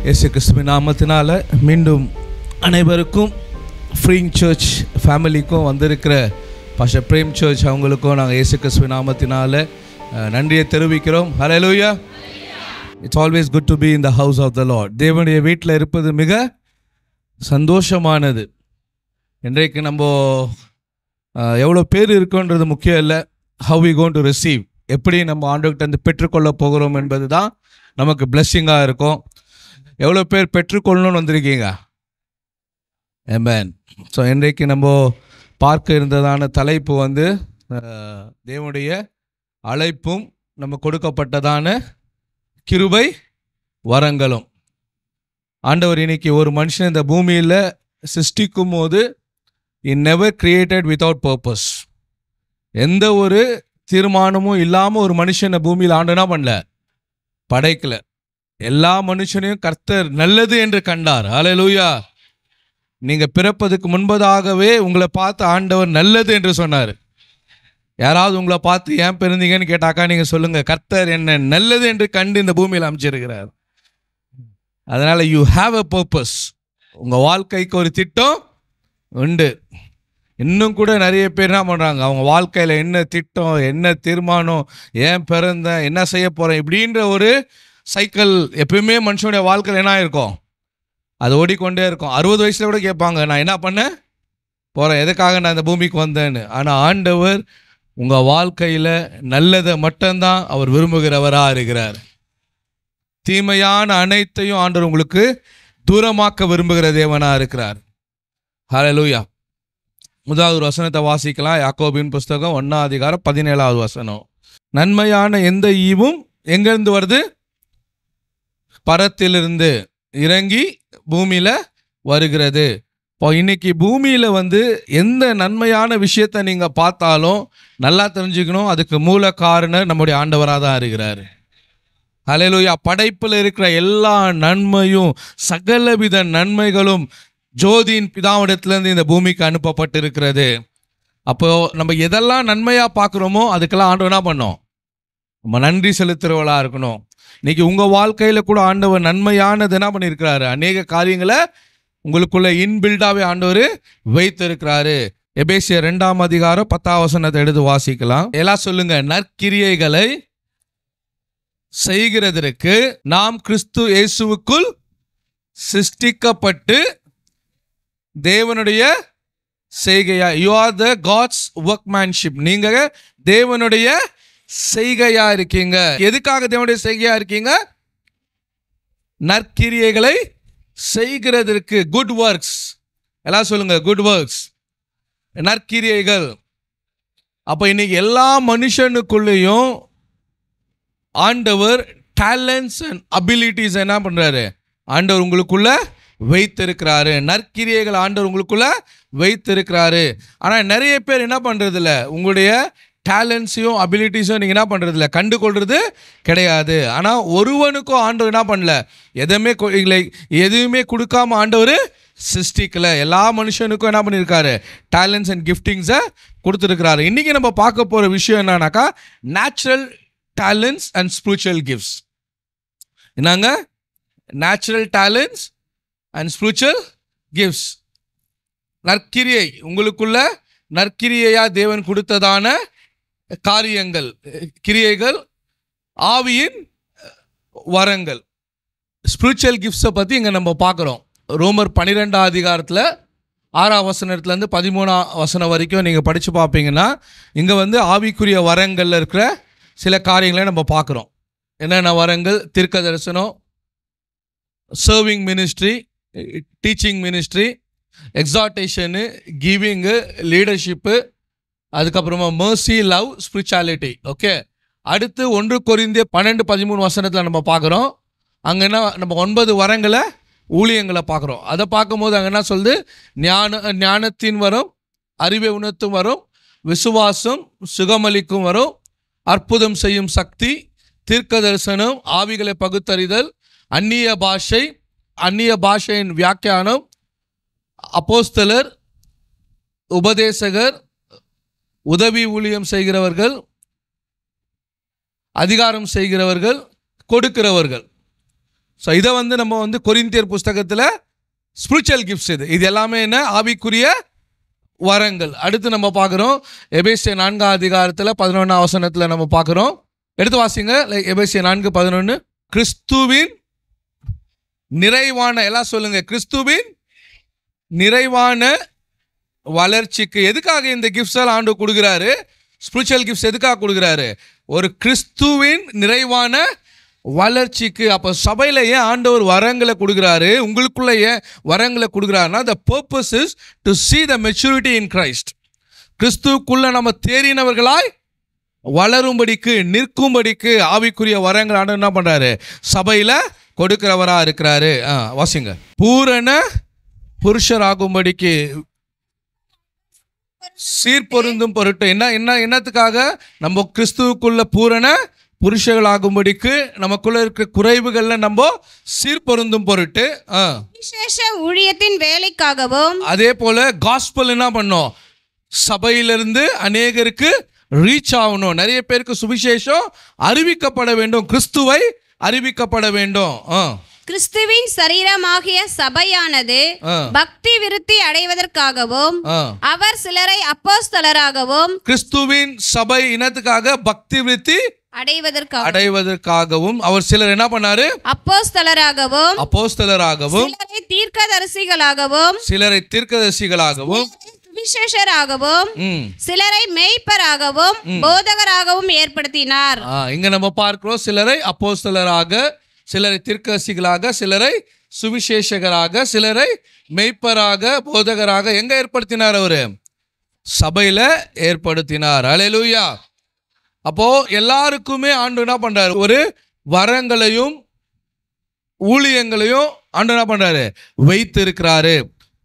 இயேசு கிறிஸ்துவின் நாமத்தினால மீண்டும் அனைவருக்கும் ஃப்ரீங் சர்ச் ஃபேமிலிக்கும் வந்திருக்கிற பாஸ்டர் பிரேம் சர்ச் அவங்களுக்கும் நாங்கள் இயேசு கிறிஸ்துவின் நாமத்தினால நன்றியை தெரிவிக்கிறோம். Hallelujah. It's always good to be in the house of the lord. தேவனுடைய வீட்டில் இருப்பது மிக சந்தோஷமானது. இன்றைக்கு நம்ம எவ்வளோ பேர் இருக்கோன்றது முக்கியம் இல்லை, how we going to receive, எப்படி நம்ம ஆண்டவர்கிட்ட வந்து பெற்றுக்கொள்ள போகிறோம் என்பது தான் நமக்கு பிளெஸ்ஸிங்காக இருக்கும். எவ்வளோ பேர் பெற்றுக்கொள்ளணும்னு வந்திருக்கீங்க? ஆமென். ஸோ இன்றைக்கு நம்ம பார்க்க இருந்ததான தலைப்பு வந்து தேவனுடைய அழைப்பும் நம்ம கொடுக்கப்பட்டதான கிருபை வரங்களும். ஆண்டவர் இன்னைக்கு ஒரு மனுஷன் இந்த பூமியில் சிருஷ்டிக்கும் போது நெவர் கிரியேட்டட் வித்தவுட் பர்பஸ். எந்த ஒரு தீர்மானமும் இல்லாமல் ஒரு மனுஷனை பூமியில் ஆண்டனா பண்ணல, படைக்கல. எல்லா மனுஷனையும் கர்த்தர் நல்லது என்று கண்டார். ஹல்லேலூயா. நீங்கள் பிறப்பதுக்கு முன்பதாகவே உங்களை பார்த்து ஆண்டவர் நல்லது என்று சொன்னார். யாராவது உங்களை பார்த்து ஏன் பிறந்தீங்கன்னு கேட்டாக்கா நீங்கள் சொல்லுங்கள், கர்த்தர் என்ன நல்லது என்று கண்டு இந்த பூமியில் அமைச்சிருக்கிறார். அதனால் யூ ஹாவ் அ பர்பஸ். உங்கள் வாழ்க்கைக்கு ஒரு திட்டம் உண்டு. இன்னும் கூட நிறைய பேர் என்ன பண்ணுறாங்க, அவங்க வாழ்க்கையில் என்ன திட்டம், என்ன தீர்மானம், ஏன் பிறந்தேன், என்ன செய்ய போகிறேன், இப்படின்ற ஒரு சைக்கிள் எப்பயுமே மனுஷனுடைய வாழ்க்கையில் என்ன இருக்கும், அது ஓடிக்கொண்டே இருக்கும். 60 வயசில் கூட கேட்பாங்க, நான் என்ன பண்ண போகிறேன், எதுக்காக நான் இந்த பூமிக்கு வந்தேன்னு. ஆனால் ஆண்டவர் உங்கள் வாழ்க்கையில் நல்லதை மட்டும்தான் அவர் விரும்புகிறவராக இருக்கிறார். தீமையான அனைத்தையும் ஆண்டவர் உங்களுக்கு தூரமாக்க விரும்புகிற தேவனாக இருக்கிறார். ஹல்லேலூயா. முதலாவது வசனத்தை வாசிக்கலாம். யாக்கோபின் புஸ்தகம் 1:17. நன்மையான எந்த ஈவும் எங்கேருந்து வருது? பரத்திலிருந்து இறங்கி பூமியில் வருகிறது. இப்போ இன்னைக்கு பூமியில் வந்து எந்த நன்மையான விஷயத்தை நீங்கள் பார்த்தாலும் நல்லா தெரிஞ்சுக்கணும், அதுக்கு மூல காரணம் நம்முடைய ஆண்டவராக தான் இருக்கிறார். ஹல்லேலூயா. படைப்பில் இருக்கிற எல்லா நன்மையும் சகலவித நன்மைகளும் ஜோதியின் பிதாவிடத்திலேருந்து இந்த பூமிக்கு அனுப்பப்பட்டிருக்கிறது. அப்போது நம்ம எதெல்லாம் நன்மையாக பார்க்குறோமோ அதுக்கெல்லாம் ஆண்டவர் என்ன பண்ணோம், நம்ம நன்றி செலுத்துகிறவளாக இருக்கணும். இன்னைக்கு உங்கள் வாழ்க்கையில் கூட ஆண்டவர் நன்மையானது என்ன பண்ணியிருக்கிறாரு, அநேக காரியங்களை உங்களுக்குள்ள இன்பில்டாகவே ஆண்டவர் வைத்திருக்கிறாரு. எபேசியர் 2:10 எடுத்து வாசிக்கலாம். எல்லாம் சொல்லுங்க. நற்கிரியைகளை செய்கிறதற்கு நாம் கிறிஸ்து இயேசுவுக்குள் சிருஷ்டிக்கப்பட்டு தேவனுடைய செய்கையா, you are the God's workmanship. நீங்க தேவனுடைய செய்கையா இருக்கீங்க. எதுக்காக தேவனுடைய செய்கையா இருக்கீங்க? நற்கிரியைகளை செய்கிறதற்கு. Good works. எல்லாம் சொல்லுங்க, குட் ஒர்க்ஸ், நற்கிரியைகள். அப்போ இன்னைக்கு எல்லா மனுஷனுக்குள்ளேயும் ஆண்டவர் டேலண்ட்ஸ் அண்ட் அபிலிட்டிஸ் என்ன பண்றாரு, ஆண்டவர் உங்களுக்குள்ள வைத்திருக்கிறாரு. நற்கிரியைகள் ஆண்டவர் உங்களுக்குள்ள வைத்திருக்கிறாரு. ஆனால் நிறைய பேர் என்ன பண்றது இல்லை, உங்களுடைய டேலண்ட்ஸையும் அபிலிட்டிஸையும் நீங்கள் என்ன பண்ணுறது இல்லை, கண்டு கொள்வது கிடையாது. ஆனால் ஒருவனுக்கும் ஆண்டவர் என்ன பண்ணல, எதுவுமே கொடுக்காம ஆண்டவர் சிருஷ்டிக்கல. எல்லா மனுஷனுக்கும் என்ன பண்ணியிருக்காரு, டேலண்ட்ஸ் அண்ட் கிஃப்டிங்ஸை கொடுத்துருக்கிறாரு. இன்றைக்கி நம்ம பார்க்க போகிற விஷயம் என்னன்னாக்கா, natural talents and spiritual gifts. என்னங்க? Natural talents and spiritual gifts. நற்கிரியை, உங்களுக்குள்ள நற்கிரியையாக தேவன் கொடுத்ததான காரியங்கள், கிரியைகள், ஆவியின் வரங்கள், ஸ்பிரிச்சுவல் கிஃப்ட்ஸை பற்றி இங்கே நம்ம பார்க்குறோம். ரோமர் 12 6 13 வரைக்கும் நீங்கள் படித்து பார்ப்பீங்கன்னா இங்கே வந்து ஆவிக்குரிய வரங்களில் இருக்கிற சில காரியங்களை நம்ம பார்க்குறோம். என்னென்ன வரங்கள்? தீர்க்க தரிசனம், serving ministry, teaching ministry, exhortation, giving, leadership, அதுக்கப்புறமா மர்சி, லவ், ஸ்பிரிச்சுவாலிட்டி. ஓகே. அடுத்து 1 கொரிந்தியர் 12-13 நம்ம பார்க்குறோம். அங்கே என்ன, நம்ம 9 வரங்களை, ஊழியங்களை பார்க்குறோம். அதை பார்க்கும்போது அங்கே என்ன சொல்லுது, ஞானத்தின் வரும், அறிவை உணர்த்தும் வரும், விசுவாசம், சுகமளிக்கும் வரும், அற்புதம் செய்யும் சக்தி, தீர்க்க தரிசனம், ஆவிகளை பகுத்தறிதல், அந்நிய பாஷை, அந்நிய பாஷையின் வியாக்கியானம், அப்போஸ்தலர், உபதேசகர், உதவி ஊழியம் செய்கிறவர்கள், அதிகாரம் செய்கிறவர்கள், கொடுக்கிறவர்கள். ஸோ இதை நம்ம கொரிந்தியர் புஸ்தகத்தில் ஸ்பிரிச்சுவல் கிஃப்ட்ஸ் இது எல்லாமே என்ன ஆவிக்குரிய வரங்கள். அடுத்து நம்ம பார்க்குறோம் எபேசியர் 4ஆம் அதிகாரத்தில் 11ஆம் வசனத்தில் நம்ம பார்க்குறோம். எடுத்து வாசிங்க. எபேசியர் 4:11. கிறிஸ்துவின் நிறைவான, எல்லாம் சொல்லுங்க, கிறிஸ்துவின் நிறைவான வளர்ச்சிக்கு. எதுக்காக இந்த கிஃப்ட்ஸ் எல்லாம் ஆண்டு கொடுக்குறாரு? ஸ்பிரிச்சுவல் கிஃப்ட்ஸ் எதுக்காக கொடுக்குறாரு? ஒரு கிறிஸ்துவின் நிறைவான வளர்ச்சிக்கு. அப்போ சபையில் ஏன் ஆண்டவர் வரங்களை கொடுக்குறாரு, உங்களுக்குள்ள ஏன் வரங்களை கொடுக்குறாருன்னா, the purpose is to see the maturity in Christ. கிறிஸ்துவுக்குள்ள நம்ம தேறினவர்களாய் வளரும்படிக்கு, நிற்கும்படிக்கு ஆவிக்குரிய வரங்கள் ஆண்டவர் என்ன பண்றாரு? சபையில கொடுக்கிறவரா இருக்கிறாரு. வாசிங்க. பூரண புருஷராகும்படிக்கு, சீர்பொருந்தும் பொருட்டு. என்னத்துக்காக? நம்ம கிறிஸ்துவுக்குள்ள பூரண புருஷர்களாகும்படிக்கு, நமக்குள்ள இருக்கிற குறைவுகள்ல நம்ம சீர்பொருந்தும் பொருட்டு, விசேஷ ஊழியத்தின் வேலைக்காகவும். அதே போல காஸ்பல் என்ன பண்ணோம்? சபையிலிருந்து அநேகருக்கு ரீச் ஆகணும். நிறைய பேருக்கு சுவிசேஷம் அறிவிக்கப்பட வேண்டும், கிறிஸ்துவை அறிவிக்கப்பட வேண்டும். கிறிஸ்துவின் சரீரமாகிய சபையானது பக்தி விருத்தி அடைவதற்காகவும் அவர் சிலரை அப்போஸ்தலராகவும். கிறிஸ்துவின் சபை இனத்துக்காக பக்தி விருத்தி அடைவதற்காகவும் அவர் சிலர் என்ன பண்ணாரு? அப்போஸ்தலராகவும். சிலரை தீர்க்கதரிசிகளாகவும். விசேஷராகவும். சிலரை மேய்ப்பராகவும் போதகராகவும் ஏற்படுத்தினார். இங்க நம்ம பார்க்கிறோம், சிலரை அப்போஸ்தலராக, சிலரை தீர்க்கதரிசிகளாக, சிலரை சுவிசேஷகராக, சிலரை மேய்ப்பராக, போதகராக. எங்க ஏற்படுத்தினார்? அவரு சபையில ஏற்படுத்தினார். அல்லேலூயா. அப்போ எல்லாருக்குமே ஆண்டு என்ன பண்றாரு? ஒரு வரங்களையும் ஊழியங்களையும் ஆண்டு என்ன பண்றாரு? வைத்து இருக்கிறாரு.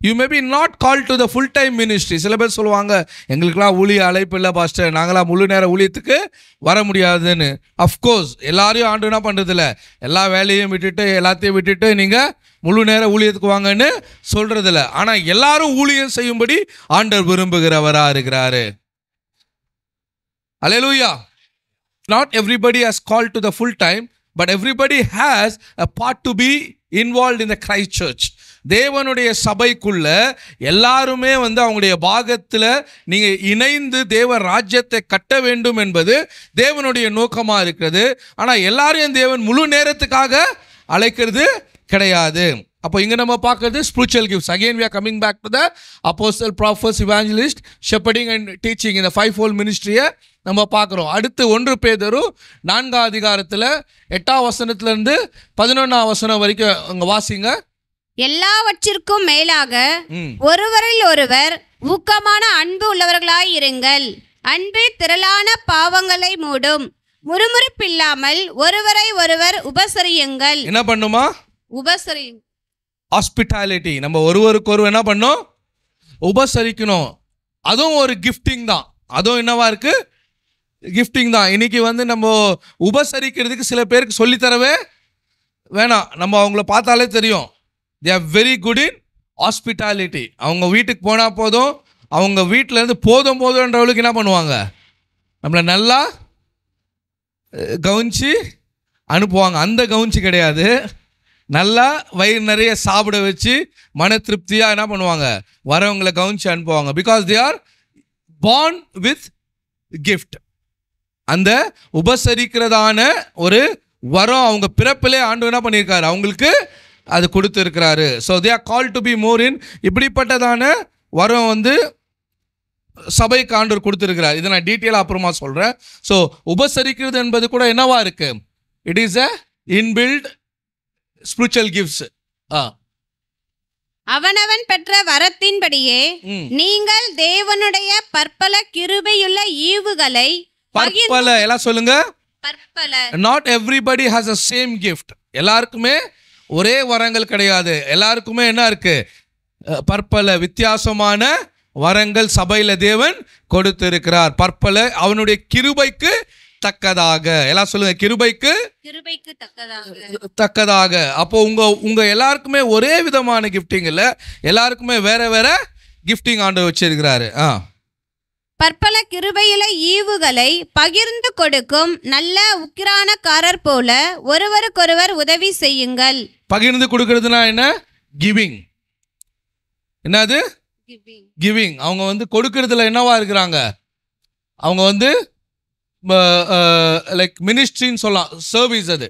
You may be not call to the full time ministry. சில பேர் சொல்லுவாங்க, எங்களுக்கெல்லாம் ஊழிய அழைப்பு இல்லை பாஸ்டர், நாங்களாம் முழு நேர ஊழியத்துக்கு வர முடியாதுன்னு. அஃப்கோர்ஸ் எல்லாரையும் ஆண்டு என்ன பண்ணுறது இல்லை, எல்லா வேலையும் விட்டுட்டு எல்லாத்தையும் விட்டுட்டு நீங்கள் முழு நேர ஊழியத்துக்கு வாங்கன்னு சொல்கிறது இல்லை. ஆனால் எல்லாரும் ஊழியம் செய்யும்படி ஆண்டவர் விரும்புகிறவராக இருக்கிறாரு. Hallelujah. Not everybody has called to the full time, but everybody has a part to be involved in the Christ Church. தேவனுடைய சபைக்குள்ள எல்லாருமே அவங்களுடைய பாகத்தில் நீங்கள் இணைந்து தேவ ராஜ்யத்தை கட்ட வேண்டும் என்பது தேவனுடைய நோக்கமாக இருக்கிறது. ஆனால் எல்லாரையும் தேவன் முழு நேரத்துக்காக அழைக்கிறது கிடையாது. அப்போ இங்கே நம்ம பார்க்கறது spiritual gifts. Again we are coming back to the apostle, prophets, evangelist, shepherding and teaching in the fivefold ministry-ய நம்ம பார்க்குறோம். அடுத்து 1 பேதுரு 4ஆம் அதிகாரத்தில் 8ஆம் வசனத்திலிருந்து 11ஆம் வசனம் வரைக்கும் அங்கே வாசிங்க. எல்லாவற்றிற்கும் மேலாக ஒருவரில் ஒருவர் ஊக்கமான அன்பு உள்ளவர்களாய் இருங்கள். அன்பு திரளான பாவங்களை மூடும். முறுமுறுப்பில்லாமல் ஒருவரை ஒருவர் உபசரியுங்கள். என்ன பண்ணுமா? உபசரியுங்கள். ஹாஸ்பிட்டாலிட்டி. நம்ம ஒருவருக்கு ஒருவர் என்ன பண்ணோம்? உபசரிக்கணும். அதுவும் ஒரு கிஃப்டிங் தான். அதுவும் என்னவா இருக்கு? கிஃப்டிங் தான். இன்னைக்கு நம்ம உபசரிக்கிறதுக்கு சில பேருக்கு சொல்லித்தரவே வேணாம். நம்ம அவங்கள பார்த்தாலே தெரியும், they are very good in hospitality. அவங்க வீட்டுக்கு போனால் போதும், அவங்க வீட்டிலேருந்து போதும்ன்றவளுக்கு என்ன பண்ணுவாங்க? நம்மளை நல்லா கவனிச்சு அனுப்புவாங்க. அந்த கவனிச்சு கிடையாது, நல்லா வயிறு நிறைய சாப்பிட வச்சு மன திருப்தியாக என்ன பண்ணுவாங்க? வரவங்களை கவனிச்சு அனுப்புவாங்க. Because they are born with gift. அந்த உபசரிக்கிறதான ஒரு வரம் அவங்க பிறப்பிலே ஆண்டு என்ன பண்ணியிருக்காரு? அவங்களுக்கு அது கொடுத்து இருக்கிறாரு. So they are called to be more in. இப்படிப்பட்டதான வரம் சபைக்கு ஆண்டவர் கொடுத்துருக்கிறார். இதை நான் டீட்டெயிலாக அப்புறமா சொல்கிறேன். ஸோ உபசரிக்கிறது என்பது கூட என்னவா இருக்கு? It is a inbuilt spiritual gifts. அவனவன் பெற்ற வரத்தின்படியே நீங்கள் தேவனுடைய பற்பல கிருபையுள்ள ஈவுகளை. பற்பல எல்லாம் சொல்லுங்க. பற்பல. Not everybody has a same gift. எல்லாருக்குமே ஒரே வரங்கள் கிடையாது. எல்லாருக்குமே என்ன இருக்கு? பற்பல வித்தியாசமான வரங்கள் சபையில தேவன் கொடுத்து இருக்கிறார். பற்பல அவனுடைய கிருபைக்கு தக்கதாக. எல்லாம் சொல்லுங்க, கிருபைக்கு தக்கதாக. அப்போ உங்க எல்லாருக்குமே ஒரே விதமான கிஃப்டிங் இல்லை, எல்லாருக்குமே வேற வேற கிஃப்டிங் ஆண்டவர் வச்சிருக்கிறாரு. பற்பல கிருபையுள்ள ஈவுகளை பகிர்ந்து கொடுக்கும் நல்ல உக்கிரானக்காரர் போல ஒருவருக்கொருவர் உதவி செய்யுங்கள். பகிர்ந்து கொடுக்கறதுனா என்ன? கிவிங். என்னது? கிவிங். அவங்க வந்து கொடுக்கறதுல என்னவா இருக்கிறாங்க? அவங்க வந்து லைக் மினிஸ்ட்ரின்னு சொல்லலாம், சர்வீஸ். அது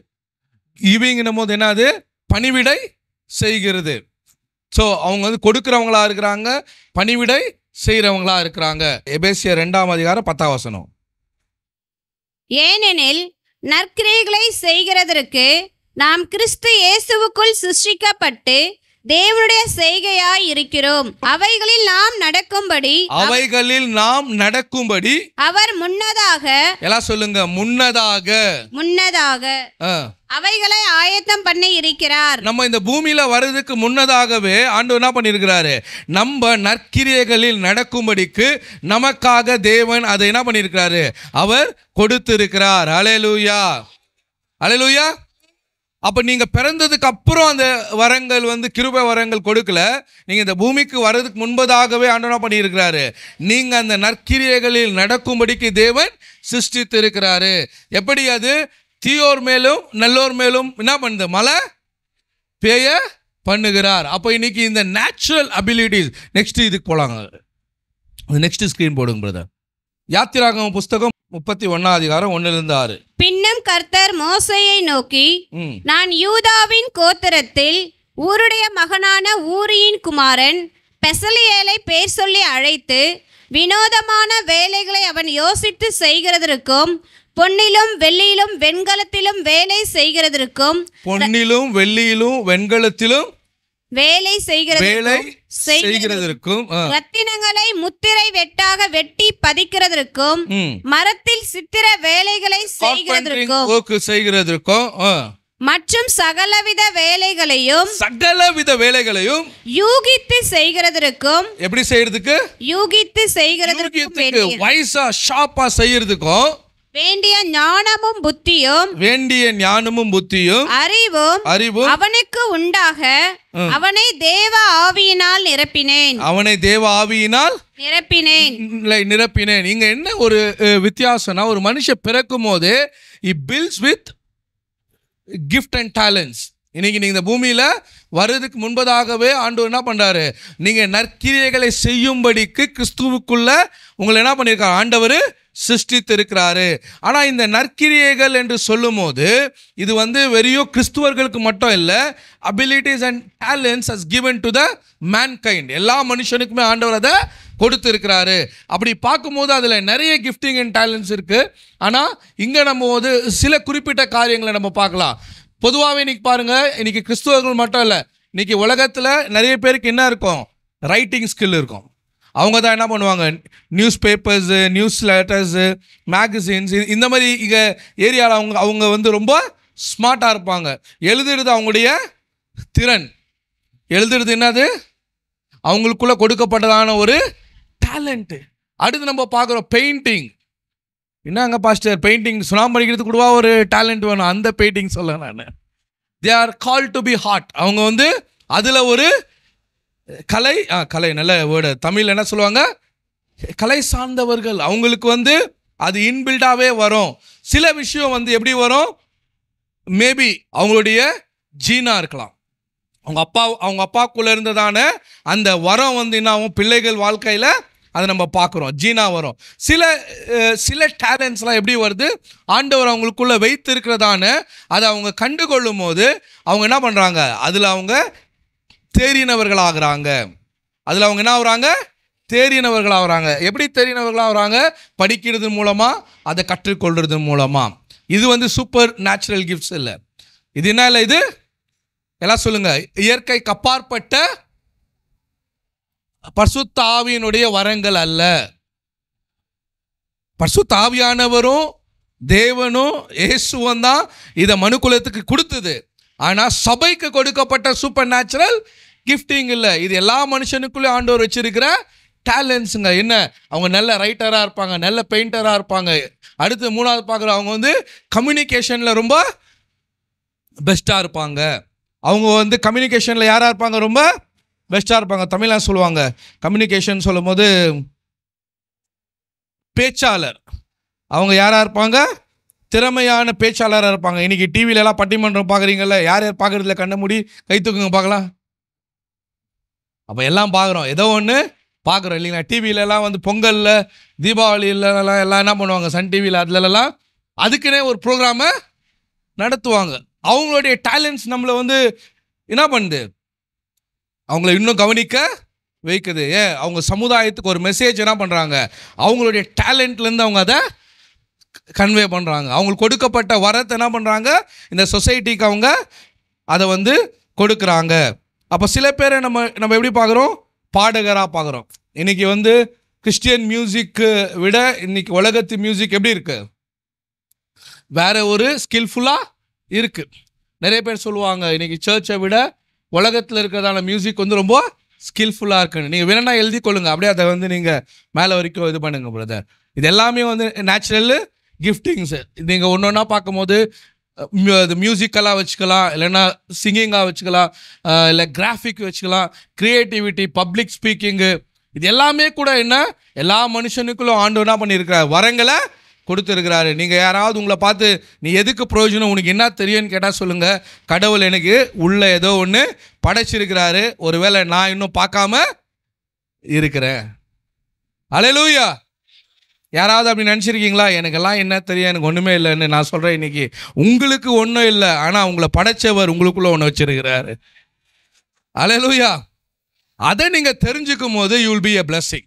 கிவிங்னும் போது என்னது? பணிவிடை செய்கிறது. ஸோ அவங்க வந்து கொடுக்கிறவங்களா இருக்கிறாங்க, பணிவிடை செய்கிறவங்களா இருக்கிறாங்க. எபேசியர் 2:10. ஏனெனில் நற்கிரியைகளை செய்கிறதற்கு நாம் கிறிஸ்து இயேசுவுக்குள் சிருஷ்டிக்கப்பட்டு தேவனுடைய செய்கையாய் இருக்கிறோம். அவைகளில் நாம் நடக்கும்படி அவர் முன்னதாக, எல்லாம் சொல்லுங்க, முன்னதாக அவைகளை ஆயத்தம் பண்ணி இருக்கிறார். நம்ம இந்த பூமியில வர்றதுக்கு முன்னதாகவே ஆண்டவர் என்ன பண்ணியிருக்கிறாரு? நம்ம நற்கிரியைகளில் நடக்கும்படிக்கு நமக்காக தேவன் அதை என்ன பண்ணியிருக்கிறாரு? அவர் கொடுத்திருக்கிறார். அல்லேலூயா, அல்லேலூயா. அப்போ நீங்கள் பிறந்ததுக்கு அப்புறம் அந்த வரங்கள் வந்து கிருபை வரங்கள் கொடுக்கல. நீங்கள் இந்த பூமிக்கு வர்றதுக்கு முன்பதாகவே ஆண்டவர் பண்ணியிருக்கிறாரு. நீங்கள் அந்த நற்கிரியைகளில் நடக்கும்படிக்கு தேவன் சிருஷ்டித்து இருக்கிறாரு. எப்படி? அது தீயோர் மேலும் நல்லோர் மேலும் என்ன பண்ணுது? மழை பெய்ய பண்ணுகிறார். அப்போ இன்னைக்கு இந்த நேச்சுரல் அபிலிட்டிஸ். நெக்ஸ்ட் இதுக்கு போலாங்க. நெக்ஸ்ட் ஸ்கிரீன் போடுங்க பிரதர். யாத்திராகம புஸ்தகம் 31:1-6. பின்னும் கர்த்தர் மோசேயை நோக்கி, நான் யூதாவின் கோத்திரத்தில் ஊருடைய மகனான ஊரியின் குமாரன் பெசலியேலை பேர் சொல்லி அழைத்து வினோதமான வேலைகளை அவன் யோசித்து செய்கிறதற்கும் பொன்னிலும் வெள்ளியிலும் வெண்கலத்திலும் வேலை செய்கிறதற்கும் வேலை செய்கிறதற்கும் ரத்தினங்களை முத்திரை வெட்டாக வெட்டி பதிக்கிறதற்கும் மரத்தில் சித்திர வேலைகளை செய்கிறதற்கும் மற்றும் சகலவித வேலைகளையும் யூகித்து செய்கிறதற்கும். எப்படி செய்யறதுக்கு? யூகித்து செய்கிறதற்கும், வைஸா ஷார்ப்பா செய்யறதுக்கும் வேண்டிய ஞானமும் புத்தியும் அறிவும் அவனுக்கு உண்டாக அவனை தேவ ஆவியினால் நிரப்பினேன். இங்க என்ன ஒரு வித்தியாசம்னா, ஒரு மனுஷன் பிறக்கும் போது he builds with gift and talents. இன்னைக்கு நீங்க இந்த பூமியில வர்றதுக்கு முன்பதாகவே ஆண்டவர் என்ன பண்றாரு? நீங்க நற்கிரியைகளை செய்யும்படிக்கு கிறிஸ்துவுக்குள்ள உங்களை என்ன பண்ணியிருக்காரு? ஆண்டவர் சிருஷ்டித்து இருக்கிறாரு. ஆனால் இந்த நற்கிரியைகள் என்று சொல்லும் போது இது வந்து வெறும் கிறிஸ்துவர்களுக்கு மட்டும் இல்லை. Abilities and talents has given to the mankind. எல்லா மனுஷனுக்குமே ஆண்டவர் அதை கொடுத்துருக்கிறாரு. அப்படி பார்க்கும்போது அதில் நிறைய கிஃப்டிங் அண்ட் டேலண்ட்ஸ் இருக்குது. ஆனால் இங்கே நம்ம வந்து சில குறிப்பிட்ட காரியங்களை நம்ம பார்க்கலாம். பொதுவாகவே இன்னைக்கு பாருங்கள், இன்னைக்கு கிறிஸ்துவர்கள் மட்டும் இல்லை, இன்னைக்கு உலகத்தில் நிறைய பேருக்கு என்ன இருக்கும்? ரைட்டிங் ஸ்கில் இருக்கும். அவங்க தான் என்ன பண்ணுவாங்க? News papers, news letters, magazines, இந்த மாதிரி இங்கே ஏரியாவில் அவங்க வந்து ரொம்ப ஸ்மார்ட்டாக இருப்பாங்க. எழுதுறது அவங்களுடைய திறன். எழுதுறது என்னது? அவங்களுக்குள்ள கொடுக்கப்பட்டதான ஒரு டேலண்ட்டு. அடுத்து நம்ம பார்க்குறோம் பெயிண்டிங். என்னங்க பாஸ்டர் பெயிண்டிங் சுனாம் படிக்கிறதுக்கு கூடவா ஒரு டேலண்ட் வேணும்? அந்த பெயிண்டிங் சொல்ல நான். They are call to be heart. அவங்க வந்து அதில் ஒரு கலை நல்ல வேர்டு. தமிழ் என்ன சொல்லுவாங்க? கலை சார்ந்தவர்கள். அவங்களுக்கு வந்து அது இன்பில்டாகவே வரும். சில விஷயம் வந்து எப்படி வரும்? மேபி அவங்களுடைய ஜீனா இருக்கலாம். அவங்க அப்பாக்குள்ளே இருந்ததான அந்த வரம் வந்து என்ன ஆகும்? பிள்ளைகள் வாழ்க்கையில் அதை நம்ம பார்க்குறோம், ஜீனா வரும். சில டேலண்ட்ஸ்லாம் எப்படி வருது? ஆண்டவர் அவங்களுக்குள்ளே வைத்து இருக்கிறதான அதை அவங்க கண்டுகொள்ளும் போது அவங்க என்ன பண்ணுறாங்க? அதில் அவங்க தேறினவர்களாகிறாங்க. அதில் அவங்க என்ன ஆகுறாங்க? தேறினவர்களாகிறாங்க. எப்படி தேறினவர்களாகிறாங்க? படிக்கிறது மூலமாக, அதை கற்றுக்கொள்றது மூலமாக. இது வந்து சூப்பர் நேச்சுரல் கிஃப்ட்ஸ் இல்லை. இது என்ன இல்லை? இது எல்லாம் சொல்லுங்க, இயற்கைக்கு அப்பாற்பட்ட பரிசுத்த ஆவியினுடைய வரங்கள் அல்ல. பரிசுத்த ஆவியானவரும் தேவனும் இயேசுவும் தான் இதை மனுக்குலத்துக்கு கொடுத்தது. ஆனால் சபைக்கு கொடுக்கப்பட்ட சூப்பர் நேச்சுரல் கிஃப்டிங் இல்லை. இது எல்லா மனுஷனுக்குள்ளே ஆண்டவர் வச்சிருக்கிற டேலண்ட்ஸுங்க. என்ன? அவங்க நல்ல ரைட்டராக இருப்பாங்க, நல்ல பெயிண்டராக இருப்பாங்க. அடுத்து மூணாவது பார்க்குற அவங்க வந்து கம்யூனிகேஷனில் ரொம்ப பெஸ்ட்டாக இருப்பாங்க. அவங்க வந்து கம்யூனிகேஷனில் யாராக இருப்பாங்க? ரொம்ப பெஸ்ட்டாக இருப்பாங்க. தமிழாக சொல்லுவாங்க கம்யூனிகேஷன் சொல்லும் போது பேச்சாளர். அவங்க யாராக இருப்பாங்க? திறமையான பேச்சாளராக இருப்பாங்க. இன்றைக்கி டிவிலெலாம் பட்டிமன்றம் பார்க்குறீங்கல்ல, யார் யார் பார்க்குறதுல கண்ண மூடி கை தூக்குங்க பார்க்கலாம். அப்போ எல்லாம் பார்க்குறோம், ஏதோ ஒன்று பார்க்குறோம் இல்லைங்களா? டிவிலெலாம் வந்து பொங்கலில், தீபாவளியிலலாம் எல்லாம் என்ன பண்ணுவாங்க, சன் டிவியில் அதுலலாம் அதுக்குன்னே ஒரு ப்ரோக்ராமை நடத்துவாங்க. அவங்களுடைய டேலண்ட்ஸ் நம்மளை வந்து என்ன பண்ணுது, அவங்கள இன்னும் கவனிக்க வைக்குது. அவங்க சமுதாயத்துக்கு ஒரு மெசேஜ் என்ன பண்ணுறாங்க, அவங்களுடைய டேலண்ட்லேருந்து அவங்க அதை கன்வே பண்ணுறாங்க. அவங்களுக்கு கொடுக்கப்பட்ட வரத்தை என்ன பண்ணுறாங்க, இந்த சொசைட்டிக்கு அவங்க அதை வந்து கொடுக்குறாங்க. அப்போ சில பேரை நம்ம எப்படி பார்க்குறோம், பாடகராக பார்க்குறோம். இன்றைக்கி வந்து கிறிஸ்டியன் மியூசிக்கு விட இன்றைக்கி உலகத்து மியூசிக் எப்படி இருக்குது, வேற ஒரு ஸ்கில்ஃபுல்லாக இருக்குது. நிறைய பேர் சொல்லுவாங்க இன்றைக்கி சர்ச்சை விட உலகத்தில் இருக்கிறதான மியூசிக் வந்து ரொம்ப ஸ்கில்ஃபுல்லாக இருக்குன்னு. நீங்கள் வேணும்னா எழுதி கொள்ளுங்க, அப்படியே அதை வந்து நீங்கள் மேலே வரைக்கும் இது பண்ணுங்க பிரதர். இது எல்லாமே வந்து நேச்சுரல் கிஃப்டிங்ஸு. நீங்கள் ஒன்று ஒன்றா பார்க்கும்போது அது மியூசிக்கலாக வச்சுக்கலாம், இல்லைன்னா சிங்கிங்காக வச்சுக்கலாம், இல்லை கிராஃபிக் வச்சுக்கலாம், க்ரியேட்டிவிட்டி, பப்ளிக் ஸ்பீக்கிங்கு, இது எல்லாமே கூட என்ன, எல்லா மனுஷனுக்குள்ளும் ஆண்டவர் என்ன பண்ணியிருக்கிறார், வரங்களை கொடுத்துருக்கிறாரு. நீங்கள் யாராவது உங்களை பார்த்து நீ எதுக்கு பிரயோஜனம், உனக்கு என்ன தெரியும்னு கேட்டால் சொல்லுங்கள், கடவுள் எனக்கு உள்ள ஏதோ ஒன்று படைச்சிருக்கிறாரு, ஒருவேளை நான் இன்னும் பார்க்காம இருக்கிறேன். அல்லேலூயா. யாராவது அப்படி நினச்சிருக்கீங்களா, எனக்கெல்லாம் என்ன தெரியும், எனக்கு ஒன்றுமே இல்லைன்னு? நான் சொல்கிறேன், இன்றைக்கி உங்களுக்கு ஒன்றும் இல்லை, ஆனால் உங்களை படைச்சவர் உங்களுக்குள்ளே ஒன்று வச்சிருக்கிறாரு. அல்லேலூயா. அதை நீங்கள் தெரிஞ்சுக்கும் போது you will be a blessing.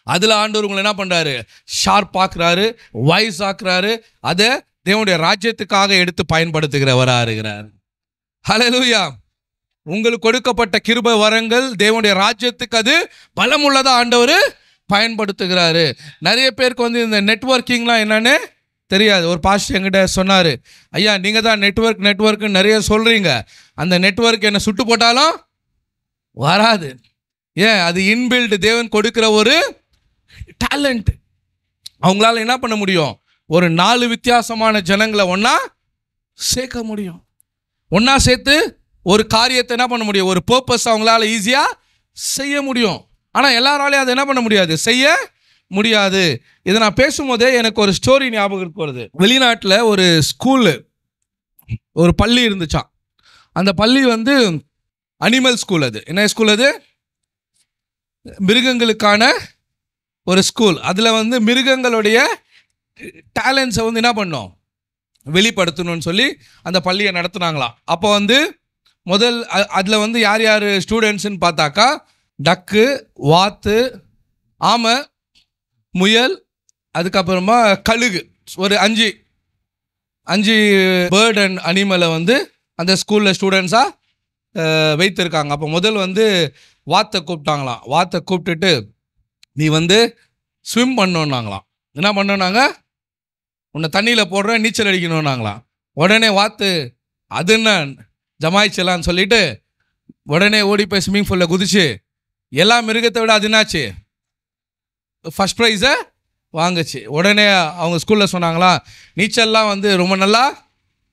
அதில் ஆண்டவர் உங்களை என்ன பண்ணுறாரு, ஷார்ப் ஆக்குறாரு, வைஸ் ஆக்குறாரு, அதை தேவனுடைய ராஜ்யத்துக்காக எடுத்து பயன்படுத்துகிறவராக இருக்கிறார். அல்லேலூயா. உங்களுக்கு கொடுக்கப்பட்ட கிருபை வரங்கள் தேவனுடைய ராஜ்யத்துக்கு அது பலமுள்ளதாக ஆண்டவர் பயன்படுத்துகிறாரு. நிறைய பேருக்கு வந்து இந்த நெட்வொர்க்கிங்லாம் என்னன்னு தெரியாது. ஒரு பாஸ்டர் என்கிட்ட சொன்னார், ஐயா நீங்கள் தான் நெட்வொர்க்குன்னு நிறைய சொல்கிறீங்க, அந்த நெட்வொர்க் என்னை சுட்டு போட்டாலும் வராது. ஏன், அது இன்பில்டு தேவன் கொடுக்குற ஒரு டேலண்ட். அவங்களால என்ன பண்ண முடியும், ஒரு 4 வித்தியாசமான ஜனங்களை ஒன்றா சேர்க்க முடியும். ஒன்றா சேர்த்து ஒரு காரியத்தை என்ன பண்ண முடியும், ஒரு பர்பஸ் அவங்களால ஈஸியாக செய்ய முடியும். ஆனால் எல்லாராலையும் அதை என்ன பண்ண முடியாது, செய்ய முடியாது. இதை நான் பேசும்போதே எனக்கு ஒரு ஸ்டோரி ஞாபகம் வருது. வெளிநாட்டில் ஒரு ஸ்கூலு, ஒரு பள்ளி இருந்துச்சான். அந்த பள்ளி வந்து அனிமல் ஸ்கூல். அது என்ன ஸ்கூல், அது மிருகங்களுக்கான ஒரு ஸ்கூல். அதில் வந்து மிருகங்களுடைய டேலண்ட்ஸை வந்து என்ன பண்ணோம், வெளிப்படுத்தணும்னு சொல்லி அந்த பள்ளியை நடத்துனாங்களாம். அப்போ வந்து முதல் அதில் வந்து யார் யார் ஸ்டூடெண்ட்ஸுன்னு பார்த்தாக்கா, டக்கு, வாத்து, ஆமை, முயல், அதுக்கப்புறமா கழுகு, ஒரு 5 பேர்ட் அண்ட் அனிமலை வந்து அந்த ஸ்கூலில் ஸ்டூடெண்ட்ஸாக வைத்திருக்காங்க. அப்போ முதல் வந்து வாத்தை கூப்பிட்டாங்களாம். வாத்தை கூப்பிட்டுட்டு நீ வந்து ஸ்விம் பண்ணோன்னாங்களாம். என்ன பண்ணோன்னாங்க, உன்னை தண்ணியில் போடுற, நீச்சல் அடிக்கணுன்னாங்களாம். உடனே வாத்து அது என்ன ஜமாய்ச்சலான்னு சொல்லிட்டு உடனே ஓடி போய் ஸ்விம்மிங் பூலில் குதிச்சு எல்லா மிருகத்தை விட அது என்னாச்சு, ஃபஸ்ட் ப்ரைஸை வாங்குச்சு. உடனே அவங்க ஸ்கூலில் சொன்னாங்களா, நீச்சல்லாம் வந்து ரொம்ப நல்லா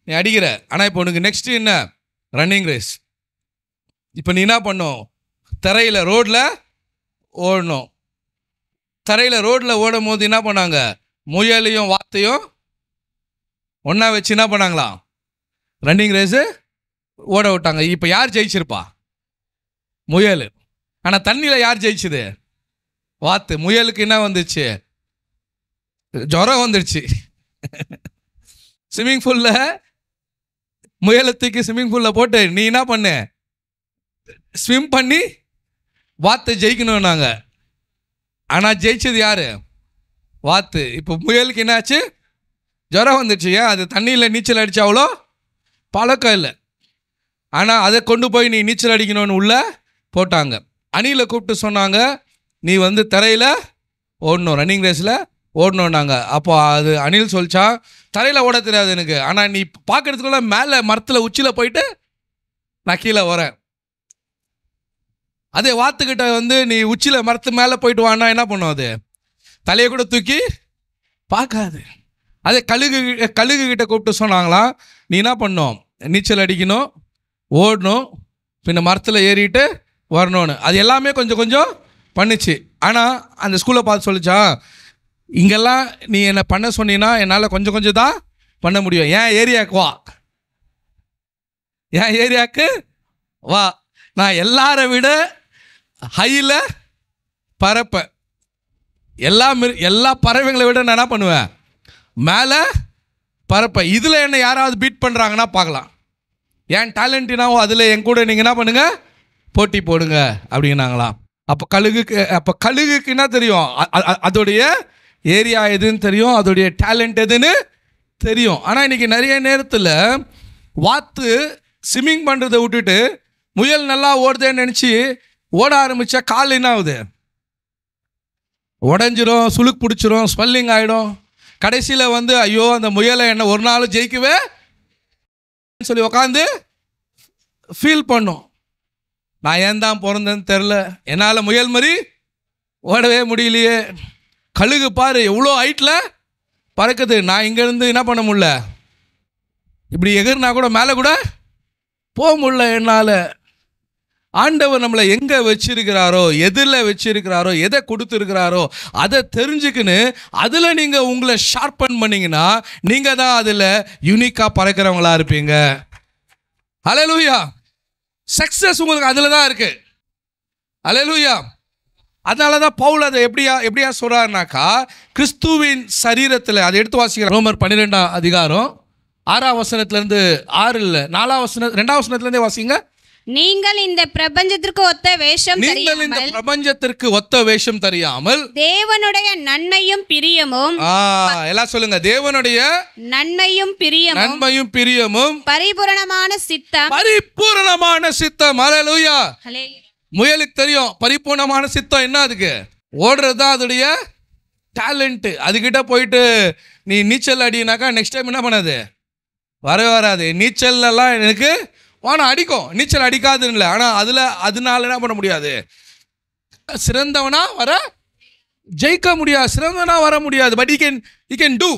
நீ அடிக்கிற, ஆனால் இப்போ உனக்கு நெக்ஸ்ட்டு என்ன, ரன்னிங் ரேஸ். இப்போ நீ என்ன பண்ணும், தரையில் ரோட்டில் ஓடணும். தரையில் ரோட்டில் ஓடும் போது என்ன பண்ணாங்க, முயலையும் வாத்தையும் ஒன்றா வச்சு என்ன பண்ணாங்களா, ரன்னிங் ரேஸு ஓட விட்டாங்க. இப்போ யார் ஜெயிச்சிருப்பா, முயல். ஆனால் தண்ணியில் யார் ஜெயிச்சுது, வாத்து. முயலுக்கு என்ன வந்துச்சு, ஜுரம் வந்துடுச்சு. ஸ்விம்மிங் பூலில் முயலத்துக்கு ஸ்விம்மிங் பூலில் போட்டு நீ என்ன பண்ண, ஸ்விம் பண்ணி வாத்து ஜெயிக்கணும்னாங்க. ஆனால் ஜெயிச்சது யார், வாத்து. இப்போ முயலுக்கு என்னாச்சு, ஜுரம் வந்துடுச்சு. ஏன், அது தண்ணியில் நீச்சல் அடித்தா அவ்வளோ பழக்கம் இல்லை. ஆனால் அதை கொண்டு போய் நீ நீச்சல் அடிக்கணும்னு உள்ளே போட்டாங்க. அணியில் கூப்பிட்டு சொன்னாங்க, நீ வந்து தரையில் ஓடணும், ரன்னிங் ரேஸில் ஓடணுன்னாங்க. அப்போ அது அணில் சொல்லிச்சா, தரையில் ஓட தெரியாது எனக்கு, ஆனால் நீ பார்க்குறதுக்குள்ள மேலே மரத்தில் உச்சியில் போயிட்டு நான் கீழே வரேன். அதே வாத்துக்கிட்ட வந்து நீ உச்சியில் மரத்து மேலே போயிட்டு வானா என்ன பண்ணும், அது தலையை கூட தூக்கி பார்க்காது. அதே கழுகு கிட்ட கூப்பிட்டு சொன்னாங்களாம், நீ என்ன பண்ணும், நீச்சல் அடிக்கணும், ஓடணும், பின்ன மரத்தில் ஏறிட்டு வரணும்னு. அது எல்லாமே கொஞ்சம் கொஞ்சம் பண்ணிச்சு. ஆனால் அந்த ஸ்கூலை பார்த்து சொல்லிச்சா, இங்கெல்லாம் நீ என்னை பண்ண சொன்னீன்னா என்னால் கொஞ்சம் கொஞ்சம் தான் பண்ண முடியும். என் ஏரியாவுக்கு வா, என் ஏரியாவுக்கு வா, நான் எல்லாரை விட ஹையில் பறப்பேன். எல்லா பறவைங்களை விட நான் என்ன பண்ணுவேன், மேலே பறப்பேன். இதில் என்னை யாராவது பீட் பண்ணுறாங்கன்னா பார்க்கலாம். ஏன் டேலண்ட்னாவோ அதில் என் கூட நீங்கள் என்ன பண்ணுங்கள், போட்டி போடுங்க அப்படின்னாங்களாம். அப்போ கழுகுக்கு என்ன தெரியும், அதோடைய ஏரியா எதுன்னு தெரியும், அதோடைய டேலண்ட் எதுன்னு தெரியும். ஆனால் இன்றைக்கி நிறைய நேரத்தில் வாத்து ஸ்விம்மிங் பண்ணுறதை விட்டுட்டு முயல் நல்லா ஓடுதேன்னு நினச்சி ஓட ஆரம்பித்தா கால் என்ன ஆகுது, உடஞ்சிரும், சுளுக்கு பிடிச்சிரும், ஸ்வெல்லிங் ஆகிடும். கடைசியில் ஐயோ அந்த முயலை என்ன ஒரு நாள் ஜெயிக்கவே சொல்லி உக்காந்து ஃபீல் பண்ணும். நான் ஏன் தான் பிறந்தேன்னு தெரில, என்னால் முயல் மாதிரி ஓடவே முடியலையே. கழுகு பாரு எவ்வளோ ஹைட்டில் பறக்குது, நான் இங்கேருந்து என்ன பண்ண முடியல, இப்படி எகிர்னா கூட மேலே கூட போக முடியல என்னால். ஆண்டவர் நம்மளை எங்கே வச்சிருக்கிறாரோ, எதில் வச்சிருக்கிறாரோ, எதை கொடுத்துருக்கிறாரோ அதை தெரிஞ்சுக்கின்னு அதில் நீங்கள் உங்களை ஷார்பன் பண்ணிங்கன்னா நீங்கள் தான் அதில் யூனிக்காக பறக்கிறவங்களா இருப்பீங்க. ஹல்லேலூயா. சக்ஸஸ் உங்களுக்கு அதில் தான் இருக்குது. ஹல்லேலூயா. அதனால தான் பவுல் அதை எப்படியா சொல்கிறாருனாக்கா, கிறிஸ்துவின் சரீரத்தில், அதை எடுத்து வாசிக்கிறேன். ரோமர் 12ஆம் அதிகாரம் 6ஆம் வசனத்துலேருந்து 6 இல்லை 4ஆம் வசனம் 2ஆம் வசனத்துலேருந்தே வாசிங்க. நீங்கள் இந்த பிரபஞ்சத்திற்கு ஒத்த வேஷம் தெரியாமல் தேவனுடைய நன்மையும் பிரியமும், எல்லாம் சொல்லுங்க, தேவனுடைய நன்மையும் பிரியமும் பரிபூரணமான சித்தம். ஹல்லேலூயா. முயலுக்கு தெரியும் பரிபூர்ணமான சித்தம் என்ன, அதுக்கு ஓடுறது தான் அதோடைய டேலண்ட். அதுக்கிட்ட போயிட்டு நீ நீச்சல் அடினாக்கா நெக்ஸ்ட் டைம் என்ன பண்ணாது, வராது. நீச்சல்லாம் எனக்கு ஆனால் அடிக்கும், நீச்சல் அடிக்காதுன்னு இல்லை, ஆனால் அதனால என்ன பண்ண முடியாது, சிறந்தவனா ஜெயிக்க முடியாது, சிறந்தவனா வர முடியாது. பட் யூ கேன் டூ,